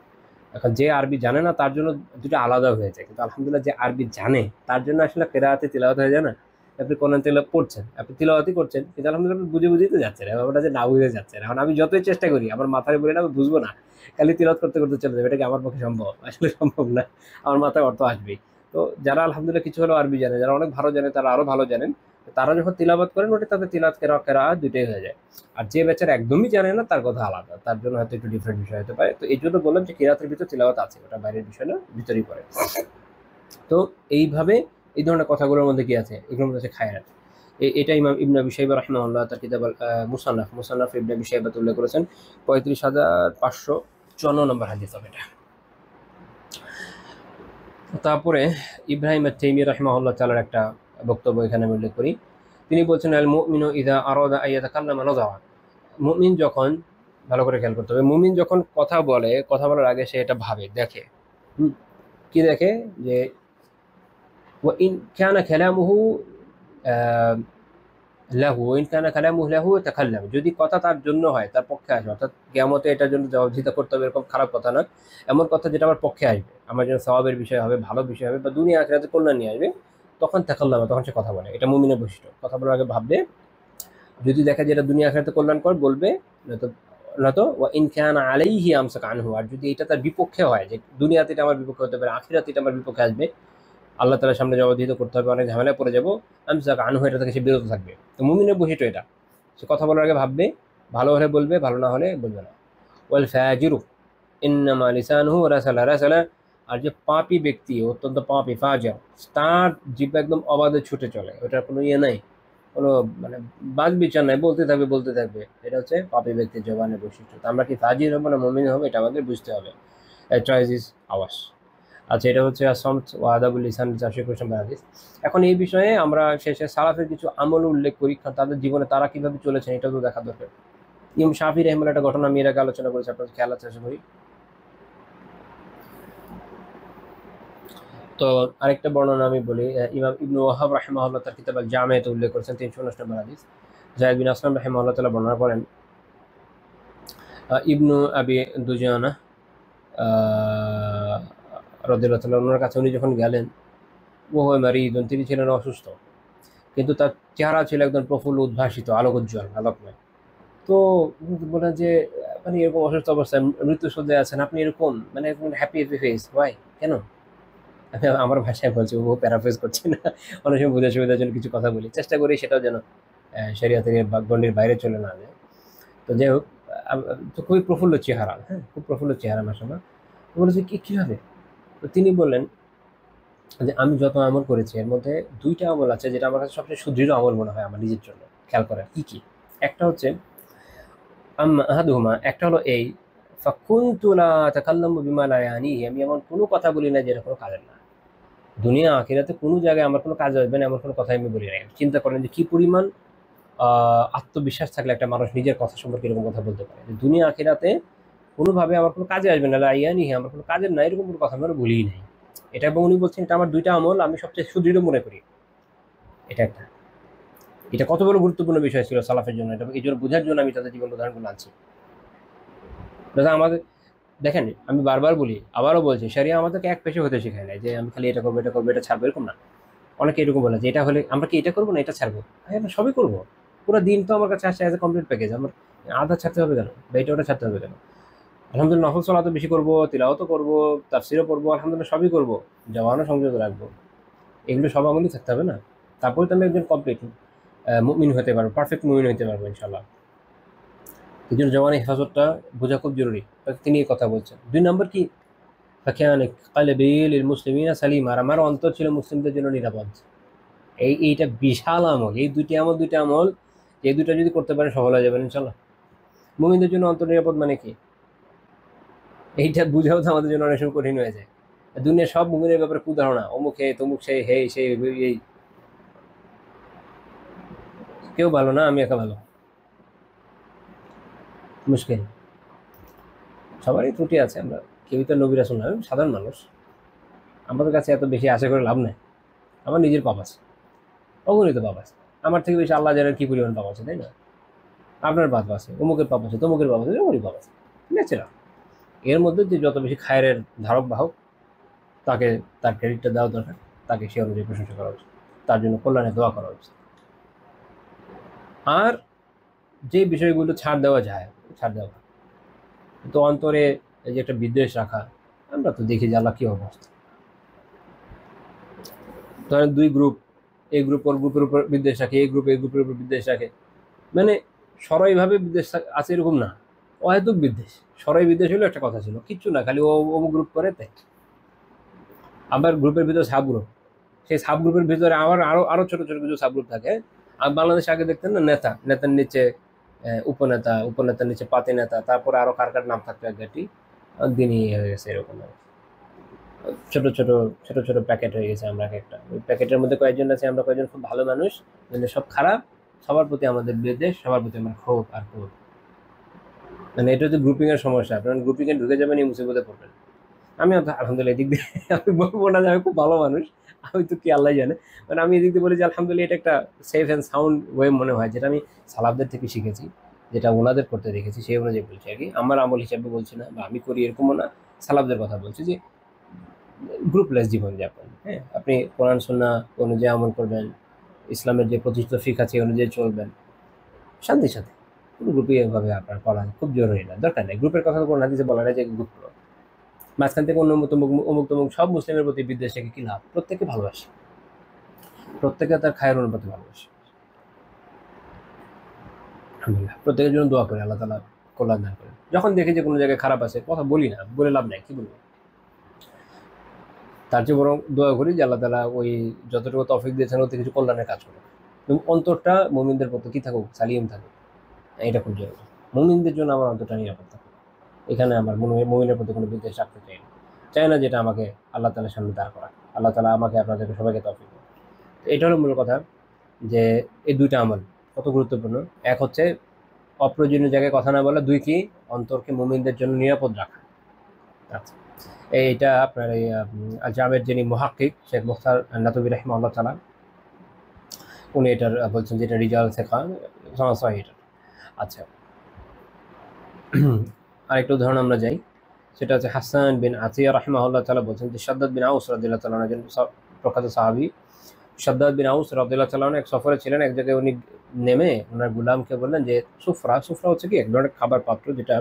এখন যে আরবি জানে না তার জন্য দুটো আলাদা হয়ে যায়, কিন্তু আলহামদুলিল্লাহ যে আরবি জানে তার জন্য আসলে কেরাতে তিলাওয়াত হয়ে যায় না। আপনি কোরআন তেলাওয়াত পড়ছেন, আপনি তিলাওয়াতই করছেন, কিন্তু আলহামদুলিল্লাহ আপনি বুঝে বুঝেই তো যাচ্ছেন, ব্যাপারটা যে না বুঝে যাচ্ছেন। এখন আমি যতই চেষ্টা করি, আমার মাথায় বলে না আমি বুঝবো না, খালি তিলাওয়াত করতে করতে চলে যাবে, এটা কি আমার পক্ষে সম্ভব? আসলে সম্ভব না, আমার মাথায় অর্থ আসবেই। তো যারা আলহামদুলিল্লাহ কিছু হলেও আরবি জানে, যারা অনেক ভালো জানে, তারা আরো ভালো জানেন, তারা যখন তিলাওয়াত করেন ওটা তাদের তিলাওয়াত কেরাআত দুইটাই হয়ে যায়। আর যে বেচারা একদমই জানে না তার কথা আলাদা, তার জন্য হয়তো একটু ডিফারেন্ট বিষয় হতে পারে। তো এই জন্য বললাম যে কিরাতের ভিতর তিলাওয়াত আছে, ওটা বাইরের বিষয় না, ভিতরেই পড়ে। তো এইভাবে এই ধরনের কথাগুলোর মধ্যে কি আছে, এগুলোর মধ্যে আছে খায়রাত। এটা ইমাম ইবনে আবি শাইবা রাহিমাহুল্লাহ তার কিতাব মুসান্নাফ ইবনে আবি শাইবা উল্লেখ করেছেন। 35,554 নম্বর হাদিস হবে এটা। তারপরে ইব্রাহিম আত-তাইমি রাহিমাহুল্লাহ তাআলার একটা বক্তব্য এখানে আমি উল্লেখ করি। তিনি বলছেন আল মুমিনু ইযা আরাদা আইয়াতাকাল্লামা নাযারা, মুমিন যখন, ভালো করে খেয়াল করতে হবে, মুমিন যখন কথা বলে, কথা বলার আগে সে এটা ভাবে, দেখে। কি দেখে? যে ওয়া ইন কানা কালামুহু লাহু, ওয়া ইন কানা কালামুহু লাহু তাকাল্লাম, যদি কথা তার জন্য হয়, তার পক্ষে আসে, অর্থাৎ কিয়ামতে এটার জন্য জবাবদিহিতা করতে হবে এরকম খারাপ কথা না, এমন কথা যেটা আমার পক্ষে আসবে, আমার জন্য সওয়াবের বিষয় হবে, ভালো বিষয় হবে, বা দুনিয়া আখিরাতে কল্যাণ নিয়ে আসবে, তখন তাকাল্লাম, তখন সে কথা বলে। এটা মুমিনের বৈশিষ্ট্য, কথা বলার আগে ভাববে, যদি দেখে যে এটা দুনিয়া আখিরাতে কল্যাণকর, বলবে, নয়তো নয়তো ওয়া ইন কানা আলাইহি আমসাকা আনহু, আর যদি এটা তার বিপক্ষে হয়, যে দুনিয়াতে এটা আমার বিপক্ষে হতে পারে, আখিরাতে এটা আমার বিপক্ষে আসবে, আল্লাহ তাআলার সামনে জবাবদিহিত করতে হবে, অনেক ঝামেলায় পড়ে যাবো, আমসাকা আনহু, এটা থেকে সে বিরত থাকবে। তো মুমিনের বৈশিষ্ট্য এটা, সে কথা বলার আগে ভাববে, ভালো হলে বলবে, ভালো না হলে বলবে না। ওয়াল ফাজিরু ইন্নামা লিসানুহু রাসালা রাসালা, আর যে পাপী ব্যক্তি, অত্যন্ত পাপী, ফাজির, তার জিহ্বা একদম অবাধে ছুটে চলে, ওটার কোনো ইয়ে নাই, কোনো মানে বাদ বিচার নাই, বলতে থাকবে বলতে থাকবে। এটা হচ্ছে পাপী ব্যক্তির জবানের বৈশিষ্ট্য। তো আমরা কি ফাজির হবো না মুমিন হবো, এটা আমাদের বুঝতে হবে। Choice is ours. আচ্ছা, এটা হচ্ছে আসসামত ওয়া আদাবুল লিসান 421 নম্বর হাদিস। এখন এই বিষয়ে আমরা শেষে সালাফের কিছু আমল উল্লেখ করি, তাদের জীবনে তারা কিভাবে চলেছেন এটাও তো দেখা দরকার। ইমাম শাফি রাহিমাহুল্লাহ একটা ঘটনা আমি এর আগে আলোচনা করেছি, আপনাদের খেয়াল আছে আশা করি। তো আরেকটা বর্ণনা আমি বলি, ইমাম ইবনু ওয়াহাব রাহিমাহুল্লাহ তার কিতাব আল জামিয়াতে উল্লেখ করেছেন 319 নম্বর হাদিস। যায়েদ বিন আসলাম রাহিমাহুল্লাহ তাআলা বর্ণনা করেন, ইবনু আবি দুজানা রাদিয়াল্লাহু তাআলা ওনার কাছে উনি যখন গেলেন, ও হয় মারিদুন, তিনি ছিলেন অসুস্থ, কিন্তু তার চেহারা ছিল একদম প্রফুল্ল, উদ্ভাসিত, আলোকোজ্জ্বল, আলোকময়। তো বলেন যে মানে এরকম অসুস্থ অবস্থায় মৃত্যুসজ্জায় আছেন আপনি, এরকম মানে হ্যাপি হ্যাপি ফেস, ওয়াই, কেন? আমি আমার ভাষায় বলছি, ও প্যারাফ্রেজ করছি না, অনেক সময় বোঝার সুবিধার জন্য কিছু কথা বলি, চেষ্টা করি সেটাও যেন শরিয়াতের গণ্ডির বাইরে চলে না যায়। তো যাই হোক, তো খুবই প্রফুল্ল চেহারা, হ্যাঁ, খুব প্রফুল্ল চেহারা মাশাআল্লাহ। বলেছে কি কীভাবে? তো তিনি বললেন যে আমি যত আমল করেছি এর মধ্যে দুইটা আমল আছে যেটা আমার কাছে সবচেয়ে সুদৃঢ় আমল মনে হয় আমার নিজের জন্য। খেয়াল করেন কি কি। একটা হচ্ছে আহাদুহুমা, একটা হলো এই ফাকুনতু লা তাকাল্লামু বিমা লা ইয়ানিহি, আমি এমন কোনো কথা বলি না যেটা কোনো কাজের না। দুনিয়া আখিরাতে কোনো জায়গায় আমার কোনো কাজ আসবে না এমন কোনো কথাই আমি বলি না। চিন্তা করেন যে কি পরিমাণ আত্মবিশ্বাস থাকলে একটা মানুষ নিজের কথা সম্পর্কে এরকম কথা বলতে পারে যে দুনিয়া আখিরাতে কোনোভাবে আমার কোনো কাজে আসবে না, লা ইয়ানিহি, আমার কোনো কাজের না, এরকম কোনো কথা আমি বলিই নাই। এটা এবং উনি বলছেন এটা আমার দুইটা আমল আমি সবচেয়ে সুদৃঢ় মনে করি। এটা একটা, এটা কত বড় গুরুত্বপূর্ণ বিষয় ছিল সালাফের জন্য, এটা এই জন্য বোঝার জন্য আমি তাদের জীবন উদাহরণগুলো আনছি। দাদা আমাদের দেখেন, আমি বারবার বলি আবারও বলছি, শরিয়া আমাদেরকে এক পেশে হতে শেখায় না যে আমি খালি এটা করবো এটা করবো এটা ছাড়বো, এরকম না। অনেকে এরকম বলে যে এটা হলে আমরা কি এটা করবো না এটা ছাড়বো, হ্যাঁ আমরা সবই করবো। পুরো দিন তো আমার কাছে আসছে অ্যাজ এ কমপ্লিট প্যাকেজ, আমার আধা ছাড়তে হবে কেন বা এটা ওটা ছাড়তে হবে কেন? আলহামদুলিল্লাহ নফল সালাতও বেশি করবো, তিলাওয়াতও করবো, তাফসিরও পড়বো, আলহামদুলিল্লাহ সবই করবো, জওয়ানও সংযত রাখবো, এগুলো সব আমলই থাকতে হবে না? তারপরে তো আমি একজন কমপ্লিট মুমিন হতে পারবো, পারফেক্ট মুমিন হতে পারবো ইনশাল্লাহ। এই জন্য জওয়ানের হেফাজতটা বোঝা খুব জরুরি। তিনি এই কথা বলছেন। দুই নম্বর কি, ফাকিয়ান কালবি লিল মুসলিমিনা সালিমা, আর আমার অন্তর ছিল মুসলিমদের জন্য নিরাপদ। এইটা বিশাল আমল, এই দুইটা আমল, এই দুইটা যদি করতে পারেন সফল হয়ে যাবেন ইনশাল্লাহ। মুমিনদের জন্য অন্তর নিরাপদ মানে কি, এইটা বুঝাও তো আমাদের জন্য অনেক সময় কঠিন হয়ে যায়। দুনিয়ার সব মুমিনের ব্যাপারে কুধারণা, অমুক হে তমুক সেই হে সেই এই, কেউ ভালো না আমি একা ভালো, মুশকিল। সবারই ত্রুটি আছে, আমরা কেউই তো নবী রাসূল না, আমি সাধারণ মানুষ, আমাদের কাছে এত বেশি আশা করে লাভ নাই। আমার নিজের পাপ আছে, অগণিত পাপ আছে, আমার থেকে বেশি আল্লাহ জানেন কি পরিমাণ পাপ আছে, তাই না? আপনার পাপ আছে, অমুকের পাপ আছে, তমুকের পাপ আছে, ওরই পাপ আছে, ন্যাচারাল। এর মধ্যে যে যত বেশি খায়ের ধারক বাহক, তাকে তার ক্রেডিটটা দেওয়া দরকার, তাকে সে অনুযায়ী প্রশংসা করা উচিত, তার জন্য কল্যাণে দোয়া করা উচিত। আর যে বিষয়গুলো ছাড় দেওয়া যায় ছাড় দেওয়া, তো অন্তরে এই যে একটা বিদ্বেষ রাখা, আমরা তো দেখি যে আল্লাহ কি অবস্থা। ধরেন দুই গ্রুপ, এই গ্রুপ ওর গ্রুপের উপর বিদ্বেষ রাখে, এই গ্রুপ এই গ্রুপের উপর বিদ্বেষ রাখে, মানে সরাইভাবে বিদ্বেষ আছে এরকম না, অহেতুক বিদ্বেষ। সরাই বিদ্বেষ হলো একটা কথা ছিল, কিচ্ছু না, খালি ও অমুক গ্রুপ করে তাই। আবার গ্রুপের ভিতরে সাব গ্রুপ, সেই সাব গ্রুপের ভিতরে আবার আরো আরো ছোট ছোট কিছু সাব গ্রুপ থাকে। আর বাংলাদেশে আগে দেখতেন না, নেতা, নেতার নিচে উপনেতা, উপনেতার নিচে পাতি নেতা, তারপরে আরো কার কার নাম থাকতো এক গাটি, দিনই হয়ে গেছে এরকম। ছোট ছোট ছোট ছোট প্যাকেট হয়ে গেছে আমরা একটা, ওই প্যাকেটের মধ্যে কয়েকজন আছে, আমরা কয়েকজন খুব ভালো মানুষ, মানে সব খারাপ, সবার প্রতি আমাদের বিদ্বেষ, সবার প্রতি আমার ক্ষোভ আর ক্রোধ। মানে এটা হচ্ছে গ্রুপিং এর সমস্যা, আপনার গ্রুপিং এ ঢুকে যাবেন এই মুসিবতে পড়বেন। আমি আলহামদুলিল্লাহ এদিক দিয়ে আমি বলবো না যে আমি খুব ভালো মানুষ, আমি তো কি আল্লাহ জানে, মানে আমি এদিক দিয়ে বলি যে আলহামদুলিল্লাহ এটা একটা সেফ অ্যান্ড সাউন্ড ওয়ে মনে হয়, যেটা আমি সালাফদের থেকে শিখেছি, যেটা ওনাদের করতে দেখেছি সেই অনুযায়ী বলছি আর কি। আমার আমল হিসাবে বলছি না, বা আমি করি এরকমও না, সালাফদের কথা বলছি যে গ্রুপলেস জীবনযাপন। হ্যাঁ, আপনি কোরআন সুন্নাহ অনুযায়ী আমল করবেন, ইসলামের যে প্রতিষ্ঠিত ফিক আছে অনুযায়ী চলবেন শান্তির সাথে। কোনো গ্রুপে এভাবে আপনার করা খুব জরুরি না, দরকার নেই। গ্রুপের কথা তো কোনো হাদিসে বলা নাই যে গ্রুপ করো, মাঝখান থেকে অন্য অমুক তমুক সব মুসলিমের প্রতি বিদ্বেষ থেকে কি লাভ? প্রত্যেকে ভালোবাসে, প্রত্যেকে তার খায়ের অনুপাতে ভালোবাসে, আলহামদুলিল্লাহ। প্রত্যেকের জন্য দোয়া করে আল্লাহ তাআলা কল্যাণ দান করেন। যখন দেখি যে কোনো জায়গায় খারাপ আছে, কথা বলি না, বলে লাভ নাই, কি বলবো? তার চেয়ে বরং দোয়া করি যে আল্লাহ তাআলা ওই যতটুকু তৌফিক দিয়েছেন ওতে কিছু কল্যাণের কাজ করুন, এবং অন্তরটা মুমিনদের প্রতি কি থাকুক, সালিম থাকুক, এটা খুব জরুরি। মুমিনদের জন্য আমার অন্তরটা নিরাপদ থাকুক, এখানে আমার মুমিনের প্রতি কোনো বিদ্বেষ রাখতে চাই না, যেটা আমাকে আল্লাহ তাআলার সামনে দাঁড় করা। আল্লাহ তাআলা আমাকে আপনাদেরকে সবাইকে তৌফিক দেন। এটা হলো মূল কথা, যে এই দুইটা আমল কত গুরুত্বপূর্ণ। এক হচ্ছে অপ্রয়োজনীয় জায়গায় কথা না বলা, দুই কি অন্তরকে মুমিনদের জন্য নিরাপদ রাখা। আচ্ছা, এইটা আপনার এই জামের যিনি মুহাক্কিক শেখ মুখতার নাতবী রাহিমাহুল্লাহ তাআলা, উনি এটার বলছেন যে এটা রিজাল শেখা সমস্যা এটা। আচ্ছা, আরেকটা উদাহরণ আমরা যাই, সেটা হচ্ছে হাসান বিন আতিয়া রাহিমাহুল্লাহ তাআলা বলছেন যে শাদ্দাদ বিন আউস রাদিয়াল্লাহু তাআলা একজন প্রখ্যাত সাহাবী। শাদ্দাদ বিন আউস রাদিয়াল্লাহু তাআলা এক সফরে ছিলেন, এক জায়গায় উনি নেমে ওনার গুলামকে বললেন যে সুফরা, সুফরা হচ্ছে কি এক ধরনের খাবার পাত্র, যেটা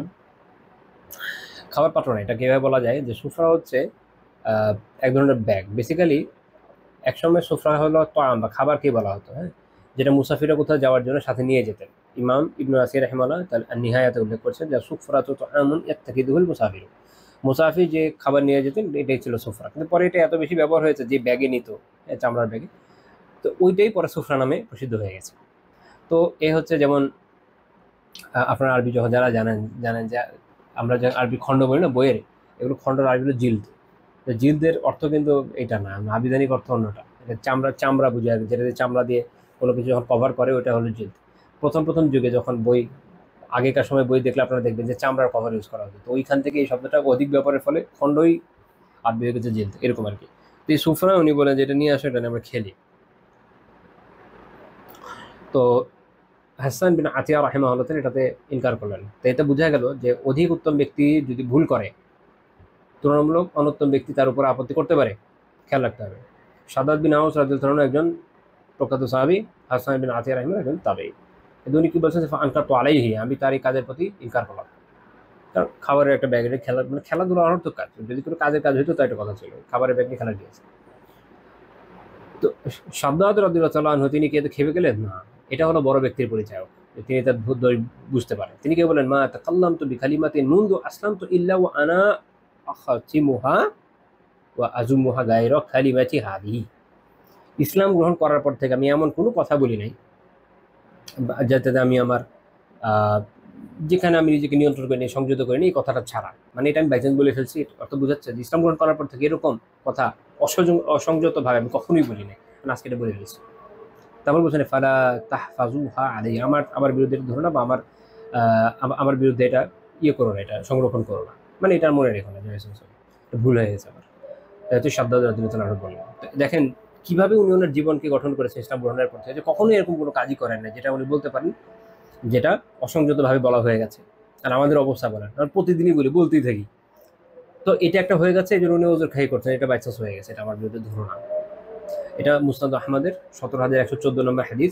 খাবার পাত্র না, এটা কিভাবে বলা যায় যে সুফরা হচ্ছে এক ধরনের ব্যাগ। বেসিক্যালি একসময় সুফরা হলো তাআম বা খাবার কি বলা হতো, হ্যাঁ, যেটা মুসাফিররা কোথাও যাওয়ার জন্য সাথে নিয়ে যেতেন। ইমাম ইবনু আসির রাহিমাহুল্লাহ তার নিহায়াতে উল্লেখ করছেন যে সুফরাতু তাআমুন ইয়াত্তাকিদুহুল মুসাফির, মুসাফির যে খাবার নিয়ে যেতেন এটাই ছিল সুফরা, কিন্তু পরে এটা এত বেশি ব্যবহার হয়েছে যে ব্যাগে নিত, চামড়ার ব্যাগে, তো ওইটাই পরে সুফরা নামে প্রসিদ্ধ হয়ে গেছে। তো এ হচ্ছে যেমন আপনার আরবি যখন যারা জানেন জানেন যে আমরা যে আরবি খণ্ড বলি না বইয়ের, এগুলো খণ্ডর আরবি হলো জিলদ। তো জিলদের অর্থ কিন্তু এটা না, আবিধানিক অর্থ অন্যটা। এটা চামড়া, চামড়া বুঝে আর কি, যেটা দিয়ে চামড়া দিয়ে কোনো কিছু যখন কভার করে ওটা হলো জিলদ। প্রথম প্রথম যুগে যখন বই, আগেকার সময় বই দেখলে আপনারা দেখবেন যে চামড়ার কভার ইউজ করা হতো, তো ওইখান থেকে এই শব্দটা অধিক ব্যবহারের ফলে খণ্ডই আরবি হয়ে গেছে জিলদ, এরকম আর কি। তো এই সুফরা উনি বলেন যে এটা নিয়ে আসো, এটা নিয়ে আমরা খেলি। তো হাসান বিন আতিয়া রাহিমাহুল্লাহ এটাতে ইনকার করলেন। তো এতে বোঝা গেল যে অধিক উত্তম ব্যক্তি যদি ভুল করে, তুলনামূলক অনুত্তম ব্যক্তি তার উপর আপত্তি করতে পারে, খেয়াল রাখতে হবে। সাদাত বিন আউস রাদিয়াল্লাহু আনহু একজন প্রখ্যাত সাহাবী, হাসান বিন আতিয়া রাহিমাহুল্লাহ একজন তাবেঈ। দুনি কি বলছেন, আনকার তো আলাইহি, আমি তার এই কাজের প্রতি ইনকার করলাম। কারণ খাবারের একটা ব্যাগ, খেলা মানে খেলাধুলা অনর্থক কাজ, যদি কোনো কাজের কাজ হইতো তো একটা কথা ছিল, খাবারের ব্যাগ নিয়ে খেলা দিয়েছে। তো সাদ্দাত রাদিয়াল্লাহু তাআলা আনহু তিনি কি এতে খেপে গেলেন? না, এটা হলো বড় ব্যক্তির পরিচয়, তিনি তার ধৈর্য বুঝতে পারেন। তিনি কে বলেন, মা তাকাল্লামতু বিকালিমাতিন মুনযু আসলামতু ইল্লা ওয়া আনা আখাতিমুহা ওয়া আজুমুহা গায়রা কালিমাতি হাদিহি। ইসলাম গ্রহণ করার পর থেকে আমি এমন কোনো কথা বলি নাই যাতে আমি আমার যেখানে আমি নিজেকে নিয়ন্ত্রণ করিনি, সংযত করিনি, এই কথাটা ছাড়া। মানে এটা আমি বাইচান্স বলে ফেলছি, অর্থ বোঝাচ্ছে যে ইসলাম গ্রহণ করার পর থেকে এরকম কথা অসংযতভাবে আমি কখনোই বলি নাই, আজকে এটা বলে ফেলছি। তারপর বলছেন ফালা তাহফাজুহা আলাইহি, আমার বিরুদ্ধে এটা ধরো না, বা আমার বিরুদ্ধে এটা ইয়ে করো না, এটা সংরক্ষণ করো না, মানে এটা মনে রেখো না, ভুল হয়ে গেছে আমার। তো সাদ্দাত রাদিয়াল্লাহু আনহু বললেন। দেখেন কিভাবে উনি ওনার জীবনকে গঠন করেছেন ইসলাম গ্রহণের পর থেকে, যে কখনোই এরকম কোনো কাজই করেন না যেটা উনি বলতে পারেন যেটা অসংযতভাবে বলা হয়ে গেছে। আর আমাদের অবস্থা বলেন, আমরা প্রতিদিনই বলতেই থাকি। তো এটা একটা হয়ে গেছে, এই জন্য উনি ওজোর খাই করছেন, এটা বাইচান্স হয়ে গেছে, এটা আমার বিরুদ্ধে ধরো না। এটা মুসনাদ আহমদের 17,114 নম্বর হাদিস।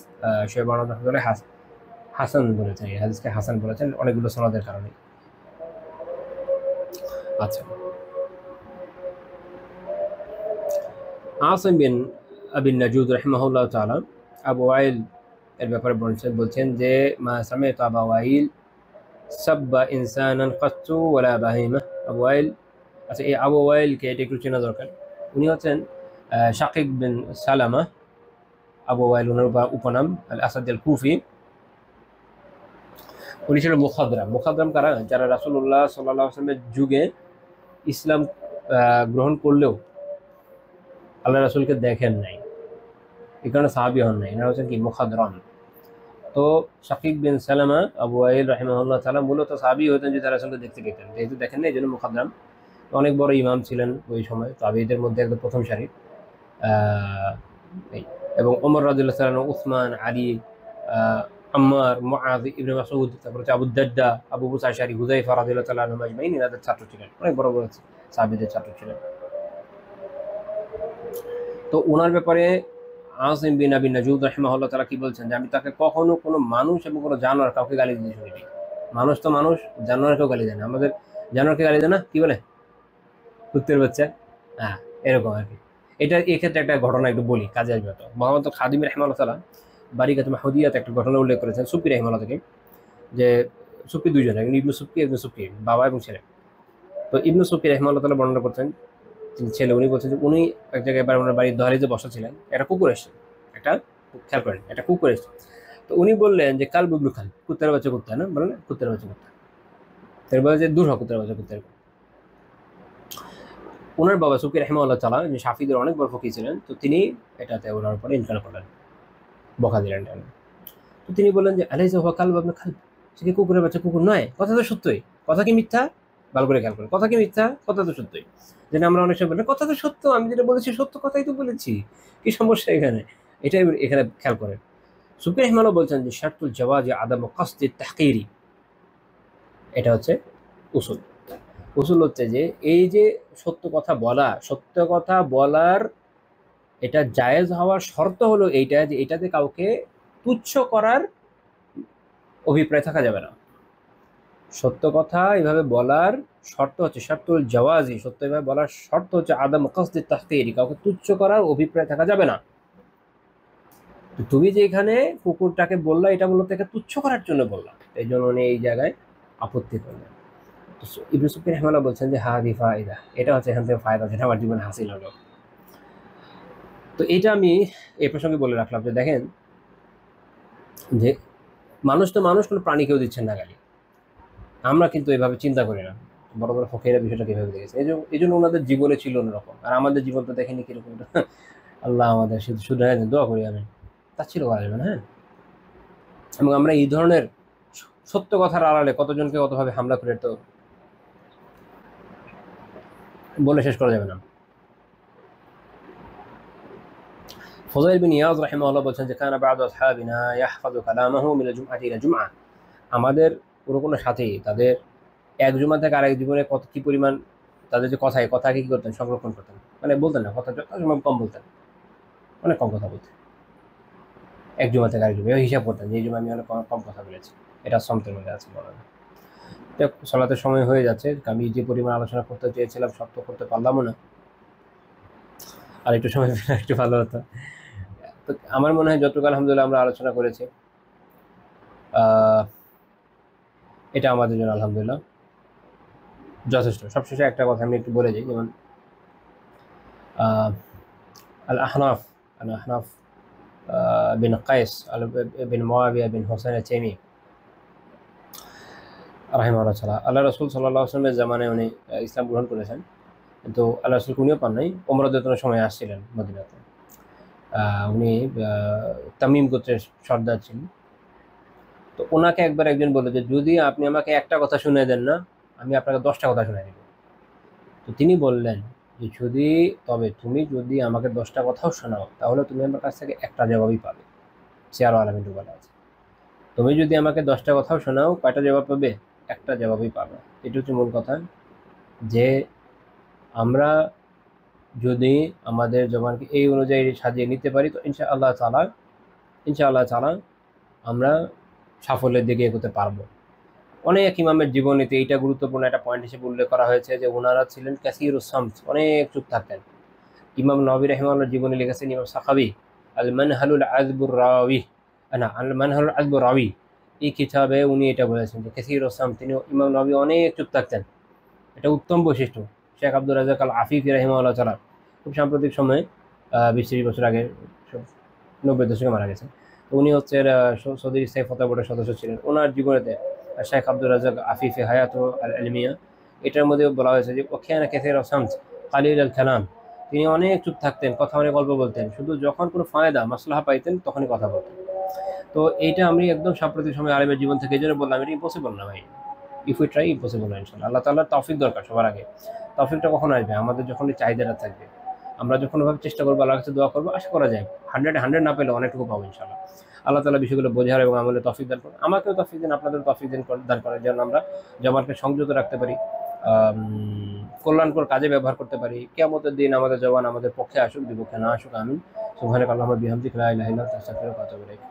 শোয়েব রহমাতুল্লাহ হাসান বলেছেন, এই হাদিসকে হাসান বলেছেন অনেকগুলো সনদের কারণে। আচ্ছা, আসিম বিন আবিন নাজুদ রাহিমাহুল্লাহ তাআলা আবু ওয়াইল এর ব্যাপারে বলছেন যে মা সামি'তু আবু ওয়াইল সাব্বা ইনসানান কাত্তু ওয়ালা বাহিমা। আবু ওয়াইল, আচ্ছা এই আবু ওয়াইলকে এটা একটু চেনা দরকার। উনি হচ্ছেন শাকিক বিন সালামা। আবু ওয়াইল ওনার উপনাম, আল আসাদ আল কুফি। উনি ছিলেন মুখাদ্রাম। মুখাদ্রাম কারা? যারা রাসূলুল্লাহ সাল্লাল্লাহু আলাইহি ওয়াসাল্লামের যুগে ইসলাম গ্রহণ করলেও আল্লাহ রাসূলকে দেখেন নাই, এই কারণে সাহাবী হন নাই, এনারা হচ্ছেন কি মুখাদ্রাম। তো শাকিক বিন সালামা আবু ওয়াইল রাহিমাহুল্লাহ তাআলা মূলত সাহাবী হতেন যে তারা রাসূলকে দেখতে পেতেন, যেহেতু দেখেন না এই জন্য মুখাদ্রাম। অনেক বড় ইমাম ছিলেন ওই সময়, তাবেঈদের মধ্যে একদম প্রথম সারির। এবং ওমর রাদিয়াল্লাহু তাআলা, উসমান, আলী, আম্মার, মুআয ইবনে মাসউদ, তারপর হচ্ছে আবু দারদা, আবু মুসা আশআরী, হুযায়ফা রাদিয়াল্লাহু তাআলা আনহুম আজমাইন, এনাদের ছাত্র ছিলেন, অনেক বড় বড় সাহাবীদের ছাত্র ছিলেন। তো ওনার ব্যাপারে আসিম বিন আবি নাজুদ রাহিমাহুল্লাহ তাআলা কি বলছেন, যে আমি তাকে কখনো কোনো মানুষ এবং কোনো জানোয়ার কাউকে গালি দিতে শুনিনি। মানুষ তো মানুষ, জানোয়ারকেও গালি দেয় না। আমাদের জানোয়ারকে গালি দেয় না, কি বলে? কুত্তের বাচ্চা। হ্যাঁ, এরকম আর কি। এটা এক্ষেত্রে একটা ঘটনা একটু বলি, কাজে আসবে। তো মোহাম্মদ খাদিম রাহিমাহুল্লাহ তাআলা বারিকাতুল মাহমুদিয়াতে একটা ঘটনা উল্লেখ করেছেন সুফি রাহিমাহুল্লাহ থেকে, যে সুফি দুইজন, একজন ইবনু সুফি, একজন সুফি, বাবা এবং ছেলে। তো ইবনু সুফি রাহিমাহুল্লাহ তাআলা বর্ণনা করছেন, ছেলে উনি বলছেন যে উনি এক জায়গায় ওনার বাড়ির দহলিজে বসা ছিলেন, একটা কুকুর এসছে, একটা খেয়াল করেন, একটা কুকুর এসছে। তো উনি বললেন যে কাল বুবলু খাল, কুত্তার বাচ্চা কুত্তা, না বলেন কুত্তার বাচ্চা কুত্তা। তার বলে যে দূর হ কুত্তার বাচ্চা কুত্তার। ওনার বাবা সুফি রাহিমাহুল্লাহ তাআলা যে শাফিদের অনেক বড় ফকি ছিলেন, তো তিনি এটাতে ওনার উপরে ইনকার করলেন, বকা দিলেন। তো তিনি বললেন যে আলাইসা হুয়া কাল বুবলু খাল, সে কি কুকুরের বাচ্চা কুকুর নয়? কথা তো সত্যই, কথা কি মিথ্যা? ভালো করে খেয়াল করেন, কথা কি মিথ্যা? কথা তো সত্যই। যেন আমরা অনেক সময় বলি কথা তো সত্য, আমি যেটা বলেছি সত্য কথাই তো বলেছি, কি সমস্যা এখানে? এটাই এখানে খেয়াল করেন। সুফি রাহিমাহুল্লাহ বলছেন যে শারতুল জাওয়াজি আদামু কাসদি তাহকিরি, এটা হচ্ছে উসুল। উসুল হচ্ছে যে এই যে সত্য কথা বলার এটা জায়েজ হওয়ার শর্ত হলো এইটা, যে এটাতে কাউকে তুচ্ছ করার অভিপ্রায় থাকা যাবে না। সত্য কথা এভাবে বলার শর্ত হচ্ছে শারতুল জাওয়াজি, সত্য এভাবে বলার শর্ত হচ্ছে আদাম কাসদি তাহকিরি, কাউকে তুচ্ছ করার অভিপ্রায় থাকা যাবে না। তো তুমি যে এখানে কুকুরটাকে বললা, এটা মূলত তাকে তুচ্ছ করার জন্য বললাম, এই জন্য উনি এই জায়গায় আপত্তি করলেন। তো ইবনে সুফিয়ান রাহিমাহুল্লাহ বলছেন যে হাদি ফায়দা, এটা হচ্ছে এখান থেকে ফায়দা যেটা আমার জীবনে হাসিল হলো। তো এটা আমি এই প্রসঙ্গে বলে রাখলাম যে দেখেন যে মানুষ তো মানুষ, কোনো প্রাণীকেও দিচ্ছেন না গালি। আমরা কিন্তু এভাবে চিন্তা করি না। বড় বড় ফকিরা বিষয়টা কিভাবে দেখেছে, এই জন্য ওনাদের জীবনে ছিল অন্যরকম, আর আমাদের জীবন তো দেখেনি কিরকম। আল্লাহ আমাদের শুধু শুধু দোয়া করি আমি, তা ছিল করা যাবে না। হ্যাঁ, এবং আমরা এই ধরনের সত্য কথার আড়ালে কতজনকে কতভাবে হামলা করে তো বলে শেষ করা যাবে না। ফুযাইল বিন ইয়াদ রাহিমাহুল্লাহ বলছেন যে কানা বা'দু আসহাবিনা ইয়াহফাযু কালামাহু মিনাল জুমআতি ইলা জুমআ। আমাদের কোনো সাথী তাদের এক জুমা থেকে আরেক জীবনে কত কি পরিমাণ তাদের যে কথাকে কি করতেন, সংরক্ষণ করতেন, মানে বলতেন না, কথা যত সময় কম বলতেন, অনেক কম কথা বলতেন। এক জুমা থেকে আরেক জুমা হিসাব করতেন যে এই জুমা আমি অনেক কম কথা বলেছি। এটা সমতের মধ্যে আছে বলা যায়। তো সালাতের সময় হয়ে যাচ্ছে, আমি যে পরিমাণ আলোচনা করতে চেয়েছিলাম সব তো করতে পারলামও না, আর একটু সময় পেলে একটু ভালো হতো। তো আমার মনে হয় যতটুকু আলহামদুলিল্লাহ আমরা আলোচনা করেছি, এটা আমাদের জন্য আলহামদুলিল্লাহ যথেষ্ট। সবশেষে একটা কথা আমি একটু বলে যাই, যেমন আল আহনাফ বিন কায়েস বিন মুআবিয়া বিন হোসেন তাইমি রাহিমাহুল্লাহ তাআলা, আল্লাহ রাসূল সাল্লাল্লাহু আলাইহি ওয়াসাল্লামের জামানায় উনি ইসলাম গ্রহণ করেছেন, কিন্তু আল্লাহ রাসূল উনিও পান নাই। ওমরাদের সময় আসছিলেন মদিনাতে। উনি তামিম গোত্রের সর্দার ছিলেন। তো ওনাকে একবার একজন বলল যে যদি আপনি আমাকে একটা কথা শুনে দেন না, আমি আপনাকে 10টা কথা শুনে দেব। তো তিনি বললেন যে তবে তুমি যদি আমাকে 10টা কথাও শোনাও, তাহলে তুমি আমার কাছ থেকে একটা জবাবই পাবে। সিয়ার আলামিন বলা আছে, তুমি যদি আমাকে 10টা কথাও শোনাও, কয়টা জবাব পাবে? একটা জবাবই পাবে। এটা হচ্ছে মূল কথা, যে আমরা যদি আমাদের জবানকে এই অনুযায়ী সাজিয়ে নিতে পারি, তো ইনশাআল্লাহ তাআলা আমরা সাফল্যের দিকে এগোতে পারবো। অনেক ইমামের জীবনীতে এইটা গুরুত্বপূর্ণ একটা পয়েন্ট হিসেবে উল্লেখ করা হয়েছে যে ওনারা ছিলেন কাসীরুস সামত, অনেক চুপ থাকতেন। ইমাম নববী রাহিমাহুল্লাহর জীবনী লিখেছেন ইমাম সাখাবী আল মানহালুল আযবুর রাওয়ী, এই কিতাবে উনি এটা বলেছেন যে কাসীরুস সামত, তিনি ইমাম নববী অনেক চুপ থাকতেন। এটা উত্তম বৈশিষ্ট্য। শেখ আব্দুর রাজ্জাক আল আফিফি রাহিমাহুল্লাহ তাআলা খুব সাম্প্রতিক সময়ে 20-30 বছর আগে 90 দশকে মারা গেছেন। তো উনি হচ্ছে সৌদি ইসলামী ফতোয়া বোর্ডের সদস্য ছিলেন। ওনার জীবনেতে শেখ আব্দুর রাজ্জাক আফিফি হায়াত আল ইলমিয়া, এটার মধ্যে বলা হয়েছে যে ওয়াকানা কাসীরুস সামত কালিল আল কালাম, তিনি অনেক চুপ থাকতেন, কথা অনেক অল্প বলতেন, শুধু যখন কোনো ফায়দা মাসলাহা পাইতেন তখনই কথা বলতেন। তো এইটা আমি একদম সাম্প্রতিক সময় আলেমের জীবন থেকে এই জন্য বললাম, এটা ইম্পসিবল না ভাই। ইফ উই ট্রাই, ইম্পসিবল না ইনশাআল্লাহ। আল্লাহ তাআলার তৌফিক দরকার সবার আগে। তৌফিকটা কখন আসবে? আমাদের যখন এই চাহিদাটা থাকবে, আমরা যখন ওভাবে চেষ্টা করবো, আল্লাহর কাছে দোয়া করবো, আশা করা যায় 100 না পেলে অনেকটুকু পাবো ইনশাআল্লাহ। আল্লাহ তাআলা বিষয়গুলো বোঝার এবং আমলের তৌফিক দান করেন। আমাকেও তৌফিক দিন, আপনাদের তৌফিক দান করেন, যেন আমরা জবানকে সংযত রাখতে পারি, কল্যাণকর কাজে ব্যবহার করতে পারি। কিয়ামতের দিন আমাদের জবান আমাদের পক্ষে আসুক, বিপক্ষে না আসুক। আমিন। সুবহানাকাল্লাহুম্মা বিহামদিকা লা ইলাহা ইল্লা আনতা আস্তাগফিরুকা ওয়া আতুবু ইলাইক।